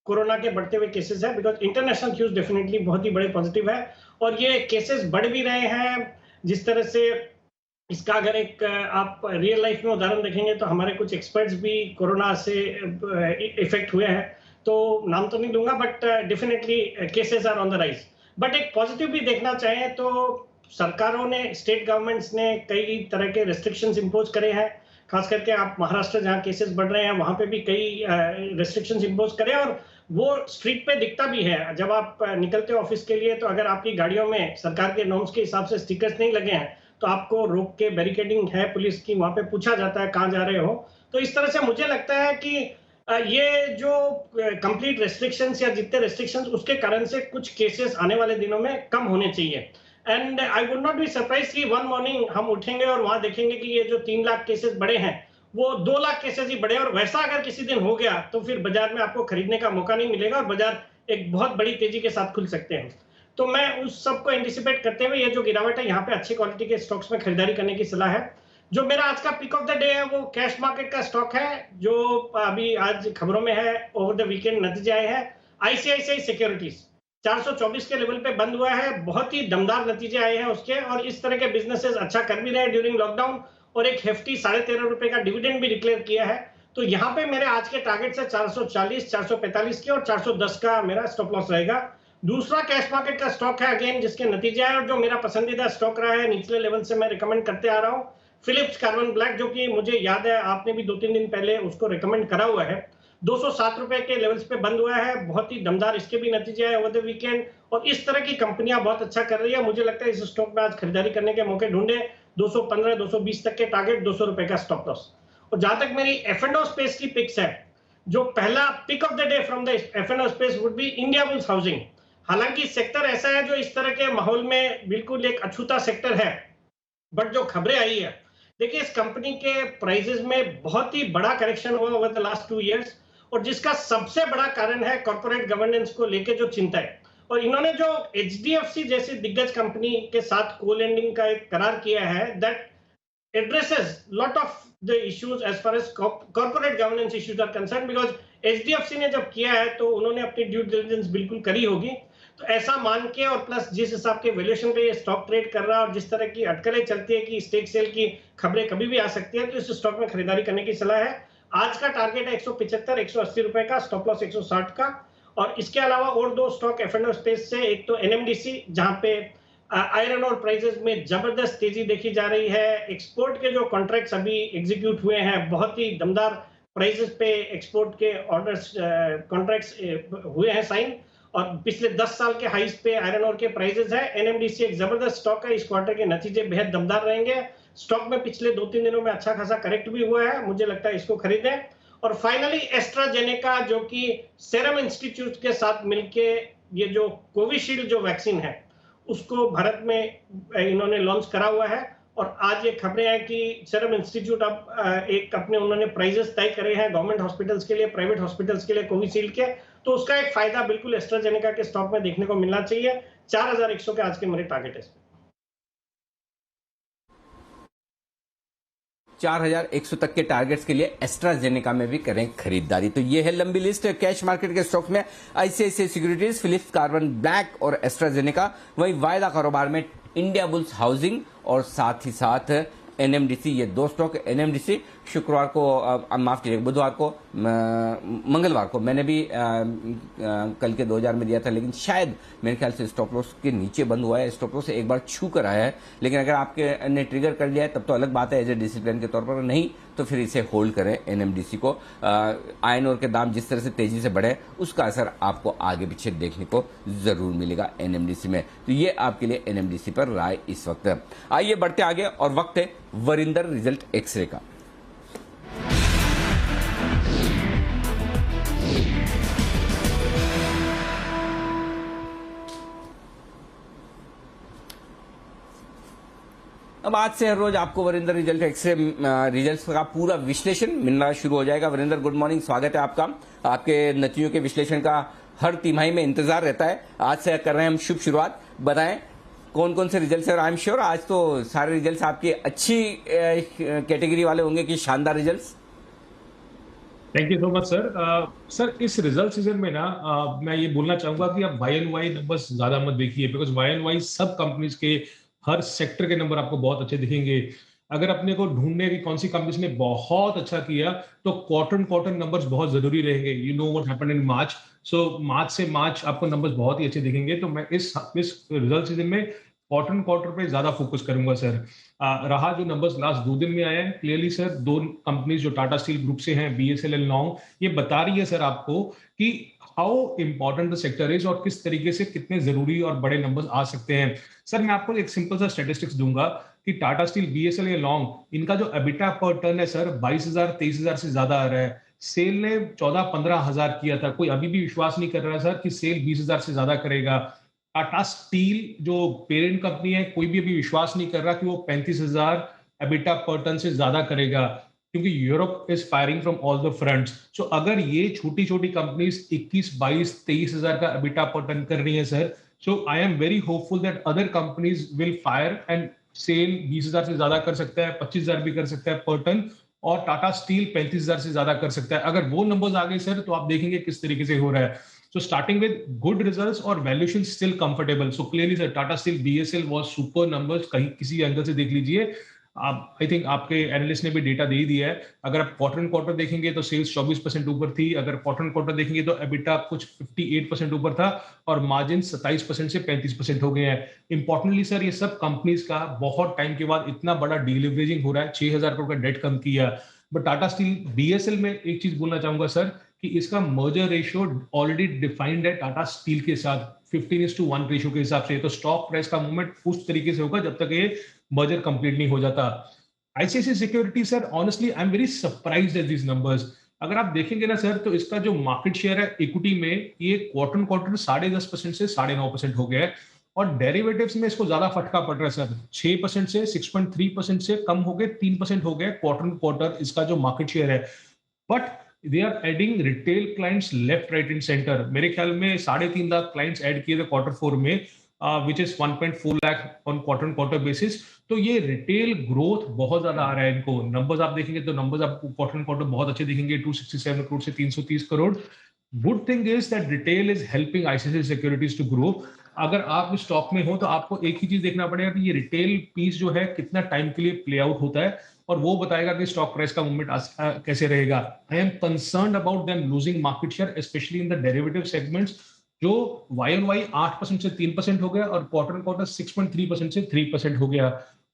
कोरोना के बढ़ते हुए केसेस है। बिकॉज इंटरनेशनल क्यूज डेफिनेटली बहुत ही बड़े पॉजिटिव है और ये केसेस बढ़ भी रहे हैं। जिस तरह से इसका अगर एक आप रियल लाइफ में उदाहरण देखेंगे तो हमारे कुछ एक्सपर्ट्स भी कोरोना से इफेक्ट हुए हैं, तो नाम तो नहीं लूंगा, but definitely cases are on the rise. But एक पॉजिटिव भी देखना चाहें तो सरकारों ने, स्टेट गवर्नमेंट्स ने कई तरह के रेस्ट्रिक्शंस इंपोज करे हैं। खास करके आप महाराष्ट्र जहां केसेस बढ़ रहे हैं वहां पे भी कई रेस्ट्रिक्शंस इंपोज करे और वो स्ट्रीट पे दिखता भी है। जब आप निकलते हो ऑफिस के लिए तो अगर आपकी गाड़ियों में सरकार के नॉर्म्स के हिसाब से स्टिकर्स नहीं लगे हैं तो आपको रोक के बैरिकेडिंग है पुलिस की, वहां पे पूछा जाता है कहाँ जा रहे हो। तो इस तरह से मुझे लगता है कि ये जो कंप्लीट रेस्ट्रिक्शंस या जितने रेस्ट्रिक्शंस उसके कारण से कुछ केसेस आने वाले दिनों में कम होने चाहिए। And I would not be surprise कि वन मॉर्निंग हम उठेंगे और वहां देखेंगे कि ये जो 3 लाख केसेस बढ़े हैं वो 2 लाख केसेस ही बढ़े, और वैसा अगर किसी दिन हो गया तो फिर बाजार में आपको खरीदने का मौका नहीं मिलेगा और बाजार एक बहुत बड़ी तेजी के साथ खुल सकते हैं। तो मैं उस सबको एंटिसिपेट करते हुए ये जो गिरावट है यहाँ पे अच्छी क्वालिटी के स्टॉक्स में खरीदारी करने की सलाह है। जो मेरा आज का पिक ऑफ द डे है वो कैश मार्केट का स्टॉक है जो अभी आज खबरों में है, ओवर द वीकेंड नतीजे आए हैं। आईसीआईसीआई सिक्योरिटीज 424 के लेवल पे बंद हुआ है, बहुत ही दमदार नतीजे आए हैं उसके, और इस तरह के बिजनेसेस अच्छा कर भी रहे हैं ड्यूरिंग लॉकडाउन, और एक हेफ्टी 13.5 रुपए का डिविडेंड भी डिक्लेयर किया है। तो यहाँ पे मेरे आज के टारगेट है 440, 445 के और 410 का मेरा स्टॉप लॉस रहेगा। दूसरा कैश मार्केट का स्टॉक है अगेन जिसके नतीजे आए और जो मेरा पसंदीदा स्टॉक रहा है, निचले लेवल से मैं रिकमेंड करते आ रहा हूँ, फिलिप्स कार्बन ब्लैक, जो कि मुझे याद है आपने भी 2-3 दिन पहले उसको रिकमेंड करा हुआ है। 207 रुपए के लेवल्स पे बंद हुआ है, बहुत ही दमदार इसके भी नतीजे आए ओवर द वीकेंड, और इस तरह की कंपनियां बहुत अच्छा कर रही है। मुझे लगता है इस स्टॉक में आज खरीदारी करने के मौके ढूंढे। 215, 220 तक के टारगेट, 200 रुपए का स्टॉप लॉस। और जहां तक मेरी F&O स्पेस की पिक्स है, जो पहला pick of the day from the F&O space would be Indiabulls housing. हालांकि सेक्टर ऐसा है जो इस तरह के माहौल में बिल्कुल एक अछूता सेक्टर है, बट जो खबरें आई है, देखिए इस कंपनी के प्राइसेस में बहुत ही बड़ा करेक्शन हुआ ओवर द लास्ट 2 इयर्स, और जिसका सबसे बड़ा कारण है कॉर्पोरेट गवर्नेंस को लेके जो चिंता है। और इन्होंने जो HDFC जैसी दिग्गज कंपनी के साथ को लेंडिंग का एक करार किया है, that addresses lot of the issues as far as corporate governance issues are concern, because HDFC ने जब किया है तो उन्होंने अपनी ड्यू डिलिजेंस बिल्कुल करी होगी। तो ऐसा मान के, और प्लस जिस हिसाब के वैल्यूएशन पे ये स्टॉक ट्रेड कर रहा है और जिस तरह की अटकलें चलती है कि स्टेक सेल की खबरें कभी भी आ सकती है, तो इस स्टॉक में खरीदारी करने की सलाह है। आज का टारगेट है 175, 180 रुपए का, स्टॉप लॉस 160 का। और इसके अलावा और 2 स्टॉक F&O स्पेस से, एक तो NMDC जहां पे आयरन और प्राइसेस में जबरदस्त तेजी देखी जा रही है। एक्सपोर्ट के जो कॉन्ट्रैक्ट्स अभी एग्जीक्यूट हुए हैं, बहुत ही दमदार प्राइसेस पे एक्सपोर्ट के ऑर्डर्स कॉन्ट्रैक्ट्स हुए हैं साइन, और पिछले 10 साल के हाईस पे आयरन और के प्राइसेस है। NMDC एक जबरदस्त स्टॉक है, इस क्वार्टर के नतीजे बेहद दमदार रहेंगे। स्टॉक में पिछले 2-3 दिनों में अच्छा खासा करेक्ट भी हुआ है, मुझे लगता है इसको खरीदें। और फाइनली एस्ट्राजेनेका, जो कि सेरम इंस्टीट्यूट के साथ मिलके ये जो कोविशील्ड जो वैक्सीन है उसको भारत में इन्होंने लॉन्च करा हुआ है, और आज ये खबरें हैं कि सेरम इंस्टीट्यूट अब एक अपने उन्होंने प्राइजेस तय करे हैं गवर्नमेंट हॉस्पिटल्स के लिए, प्राइवेट हॉस्पिटल्स के लिए कोविशील्ड के, तो उसका एक फायदा बिल्कुल एस्ट्राजेनेका के स्टॉक में देखने को मिलना चाहिए। 4100 के आज के मेरे टारगेट है। 4100 तक के टारगेट्स के लिए एस्ट्राजेनेका में भी करें खरीदारी। तो ये है लंबी लिस्ट कैश मार्केट के स्टॉक में, ICICI securities, Phillips carbon black और एस्ट्राजेनेका। वहीं वायदा कारोबार में इंडिया बुल्स हाउसिंग और साथ ही साथ NMDC, ये 2 स्टॉक। NMDC शुक्रवार को, माफ कीजिएगा, बुधवार को, मंगलवार को मैंने भी कल के 2000 में दिया था, लेकिन शायद मेरे ख्याल से स्टॉप लॉस के नीचे बंद हुआ है। स्टॉप लॉस एक बार छू कर आया है, लेकिन अगर आपके ने ट्रिगर कर लिया है तब तो अलग बात है एज ए डिसिप्लिन के तौर पर, नहीं तो फिर इसे होल्ड करें NMDC को। आयरन ओर के दाम जिस तरह से तेजी से बढ़े उसका असर आपको आगे पीछे देखने को जरूर मिलेगा NMDC में। तो ये आपके लिए NMDC पर राय इस वक्त। आइए बढ़ते आगे, और वक्त है वरिंदर रिजल्ट एक्सरे का। अब आज से हर रोज आपको वरिंदर रिजल्ट एक्सरे रिजल्ट्स का पूरा विश्लेषण मिलना शुरू हो जाएगा। वरिंदर, गुड मॉर्निंग, स्वागत है आपका। आपके नतीजों के विश्लेषण का हर तिमाही में इंतजार रहता है। आज से कर रहे हैं हम शुभ शुरुआत। बताएं कौन कौन से रिजल्ट्स है, और आई एम श्योर आज तो सारे रिजल्ट्स आपकी अच्छी कैटेगरी वाले होंगे कि शानदार results. Thank you so much sir. Sir इस रिजल्ट सीजन में ना मैं ये बोलना चाहूंगा कि आप YoY नंबर्स ज्यादा मत देखिए, बिकॉज YoY सब कंपनीज के हर सेक्टर के नंबर आपको बहुत अच्छे दिखेंगे। अगर अपने को ढूंढने की कौन सी कंपनीज ने बहुत अच्छा किया तो क्वार्टर नंबर्स बहुत जरूरी रहेंगे। You know what happened in March, so March से मार्च आपको नंबर्स बहुत ही अच्छे दिखेंगे। तो मैं इस रिजल्ट सीजन में क्वार्टर पे ज्यादा फोकस करूंगा सर। रहा जो नंबर्स लास्ट 2 दिन में आए हैं, क्लियरली सर 2 कंपनीज जो टाटा स्टील ग्रुप से हैं, BSL, लॉन्ग, ये बता रही है सर आपको कि how important the sector is और किस तरीके से कितने जरूरी और बड़े नंबर्स आ सकते हैं। सर मैं आपको एक सिंपल सा स्टैटिस्टिक्स दूंगा कि टाटा स्टील, BSL या लॉन्ग, इनका जो एबिटा पर टन है सर 22,000 23,000 से ज्यादा आ रहा है। सेल ने 14-15 हजार किया था, कोई अभी भी विश्वास नहीं कर रहा है सर कि सेल 20,000 से ज्यादा करेगा। टाटा स्टील जो पेरेंट कंपनी है, कोई भी अभी विश्वास नहीं कर रहा कि वो 35,000 एबिटा पर टन से ज्यादा करेगा, क्योंकि Europe is firing from all the fronts. So अगर ये छोटी छोटी कंपनीज 21, 22, 23,000 का एबिटा पर टन कर रही है sir, so I am very hopeful that other companies will fire and sell 20,000 से ज्यादा कर सकता है, 25,000 भी कर सकता है पर टन, और टाटा स्टील 35,000 से ज्यादा कर सकता है। अगर वो नंबर्स आ गए सर तो आप देखेंगे किस तरीके से हो रहा है। So starting with good results और valuation still comfortable. So clearly sir, Tata Steel BSL was super numbers, कहीं किसी एंगल से देख लीजिए। आप आई थिंक आपके एनालिस्ट ने भी डेटा दे ही दिया है। अगर आप क्वार्टर एंड क्वार्टर देखेंगे तो सेल्स 24% ऊपर थी, अगर क्वार्टर एंड क्वार्टर देखेंगे तो एबिटा कुछ 58% ऊपर था, और मार्जिन 27% से 35% हो गए हैं। इंपॉर्टेंटली सर, ये सब कंपनीज का बहुत टाइम के बाद इतना बड़ा डीलिवरेजिंग हो रहा है, 6,000 करोड़ का डेट कम किया। बट टाटा स्टील बीएसएल में एक चीज बोलना चाहूंगा सर, कि इसका मर्जर रेशियो ऑलरेडी डिफाइंड है टाटा स्टील के साथ 15:1 रेशियो के हिसाब से। तो स्टॉक प्राइस का मूवमेंट उस तरीके से होगा जब तक ये मर्जर कंप्लीट नहीं हो जाता। ICICI security sir, honestly I am very surprised at these numbers. अगर आप देखेंगे ना सर, तो इसका जो मार्केट शेयर है इक्विटी में, ये क्वार्टर क्वार्टर 10.5% से 9.5% हो गया है, और डेरिवेटिव्स में इसको ज्यादा फटका पड़ रहा है सर, 6% से 6.3% से कम हो गए, 3% हो गया क्वार्टर क्वार्टर इसका जो मार्केट शेयर है। But they are adding retail clients left right and centre. मेरे ख्याल में 3.5 लाख क्लाइंट्स ऐड किए थे क्वार्टर 4 में, which is 1.4 lakh on quarter basis. तो ये रिटेल ग्रोथ बहुत ज्यादा आ रहा है इनको। नंबर्स आप देखेंगे तो नंबर्स आपको क्वार्टर बहुत अच्छे दिखेंगे, 267 करोड़ से 330 crore. Good thing is that retail is helping ICICI securities to grow. अगर आप इस स्टॉक में हो तो आपको एक ही चीज देखना पड़ेगा कि ये रिटेल पीस जो है कितना टाइम के लिए प्ले आउट होता है, और वो बताएगा कि स्टॉक प्राइस का मूवमेंट कैसे रहेगा। I am concerned about them losing market share, specially in the derivative segments, जो YoY 8% से 3% हो गया, और क्वार्टर 6.3% से 3% हो गया।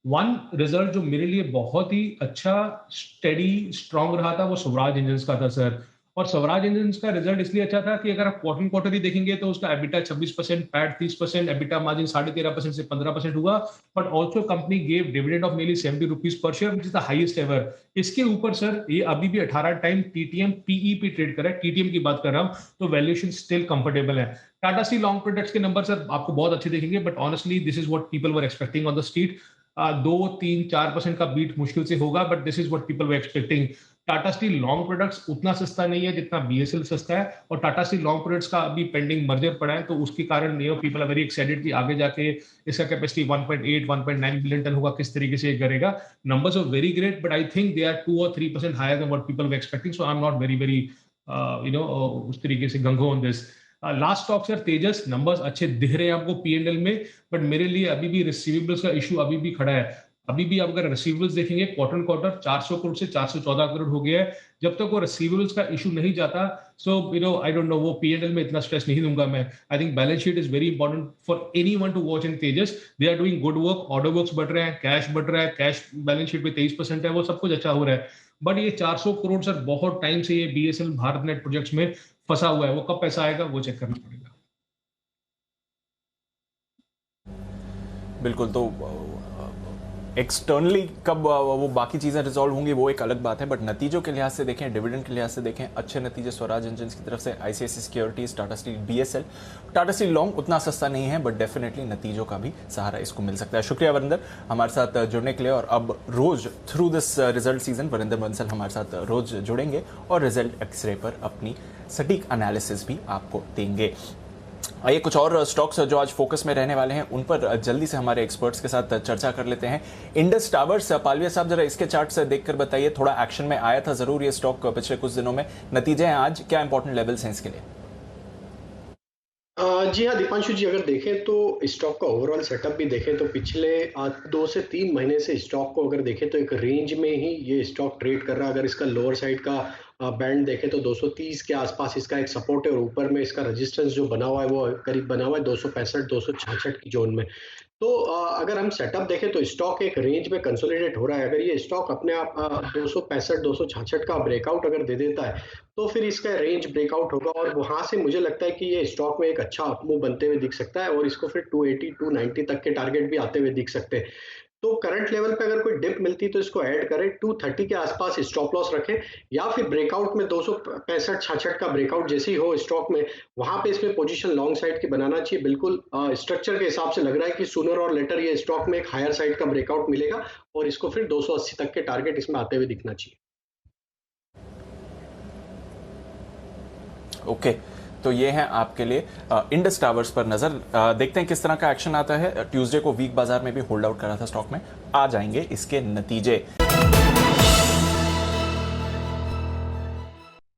वन रिजल्ट जो मेरे लिए बहुत ही अच्छा, स्टेडी, स्ट्रॉन्ग रहा था, वो स्वराज इंजन्स का था सर। और स्वराज इंजन्स का रिजल्ट इसलिए अच्छा था कि अगर आप क्वार्टर ही देखेंगे तो उसका एबिटा 26%, पैट 30%, एबिटा मार्जिन 13.5% से 15% हुआ। But also company gave dividend of nearly 70 rupees per share, which is the highest ever. इसके ऊपर सर ये अभी भी 18 टाइम टीटीएम पीई पे ट्रेड कर रहा है, टीटीएम की बात कर रहा हूं, तो वैल्यूएशन स्टिल कंफर्टेबल है। टाटा स्टील लॉन्ग प्रोडक्ट्स के नंबर सर आपको बहुत अच्छे देखेंगे, but honestly this is what people were expecting on the street. 2-3-4% का बीट मुश्किल से होगा, but this is what people were expecting. Tata steel long products उतना सस्ता नहीं है जितना बीएसएल सस्ता है, और टाटा स्टील लॉन्ग प्रोडक्ट्स का अभी पेंडिंग मर्जर पड़ा है, तो उसके कारण neo people are very excited कि आगे जाके इसका कैपेसिटी 1.8-1.9 बिलियन टन होगा, किस तरीके से करेगा। Numbers are very great, but I think they are 2 or 3% higher than what people were expecting, so I am not very उस तरीके से gung ho on this. Last stock sir Tejas, numbers अच्छे दिख रहे हैं आपको पीएनएल में, बट मेरे लिए अभी भी रिसीवेबल्स का इशू अभी भी खड़ा है। अभी भी आप अगर रिसीवेबल्स देखेंगे क्वार्टर 400 करोड़ से 414 करोड़ हो गया है। जब तक वो रिसीवेबल्स का इशू नहीं जाता, सो आई डोंट नो, वो पीएनएल में इतना स्ट्रेस नहीं दूंगा मैं। I think balance sheet is very important for anyone to watch in Tejas. They are doing good work, order books बढ़ रहे हैं, कैश बढ़ रहा है, कैश बैलेंस शीट पे 23% है, वो सब कुछ अच्छा हो रहा है। बट ये 400 करोड़ सर बहुत टाइम से ये बीएसएल भारत नेट प्रोजेक्ट्स में फंसा हुआ है, वो कब पैसा आएगा वो चेक करना पड़ेगा। बिल्कुल, तो एक्सटर्नली कब वो बाकी चीज़ें रिजॉल्व होंगी वो एक अलग बात है, बट नतीजों के लिहाज से देखें, डिविडेंड के लिहाज से देखें, अच्छे नतीजे स्वराज इंजन्स की तरफ से, ICICI securities, Tata steel BSL. Tata steel long उतना सस्ता नहीं है, बट डेफिनेटली नतीजों का भी सहारा इसको मिल सकता है। शुक्रिया वरिंदर हमारे साथ जुड़ने के लिए, और अब रोज through this result season Varinder Bansal हमारे साथ रोज जुड़ेंगे और रिजल्ट एक्सरे पर अपनी सटीक एनालिसिस भी आपको देंगे। आइए कुछ और स्टॉक्स जो आज फोकस में रहने वाले हैं उन पर जल्दी से हमारे एक्सपर्ट्स के साथ चर्चा कर लेते हैं। इंडस टावर्स, पालविया साहब जरा इसके चार्ट से देखकर बताइए, थोड़ा एक्शन में आया था जरूर ये स्टॉक पिछले कुछ दिनों में, नतीजे हैं आज, क्या इंपॉर्टेंट लेवल्स हैं इसके लिए? जी हाँ दीपांशु जी, अगर देखें तो स्टॉक का ओवरऑल सेटअप भी देखें तो पिछले 2 से 3 महीने से स्टॉक को अगर देखें तो एक रेंज में ही ये स्टॉक ट्रेड कर रहा है। अगर इसका लोअर साइड का बैंड देखें तो 230 के आसपास इसका एक सपोर्ट है, और ऊपर में इसका रेजिस्टेंस जो बना हुआ है वो करीब बना हुआ है 265-266 की जोन में। तो अगर हम सेटअप देखें तो स्टॉक एक रेंज में कंसोलिडेट हो रहा है। अगर ये स्टॉक अपने आप 265-266 का ब्रेकआउट अगर दे देता है तो फिर इसका रेंज ब्रेकआउट होगा, और वहां से मुझे लगता है कि ये स्टॉक में एक अच्छा अपमूव बनते हुए दिख सकता है, और इसको फिर 280-290 तक के टारगेट भी आते हुए दिख सकते हैं। तो करंट लेवल पे अगर कोई डिप मिलती है तो इसको ऐड करें, 230 के आसपास स्टॉप लॉस रखें, या फिर ब्रेकआउट में 265-66 का ब्रेकआउट जैसे ही हो स्टॉक में, वहां पे इसमें पोजीशन लॉन्ग साइड की बनाना चाहिए। बिल्कुल स्ट्रक्चर के हिसाब से लग रहा है कि सूनर और लेटर ये स्टॉक में एक हायर साइड का ब्रेकआउट मिलेगा, और इसको फिर 280 तक के टारगेट इसमें आते हुए दिखना चाहिए। ओके, तो ये है आपके लिए इंडस टावर्स पर नजर। देखते हैं किस तरह का एक्शन आता है। ट्यूसडे को वीक बाजार में भी होल्ड आउट करा था स्टॉक में, आ जाएंगे इसके नतीजे।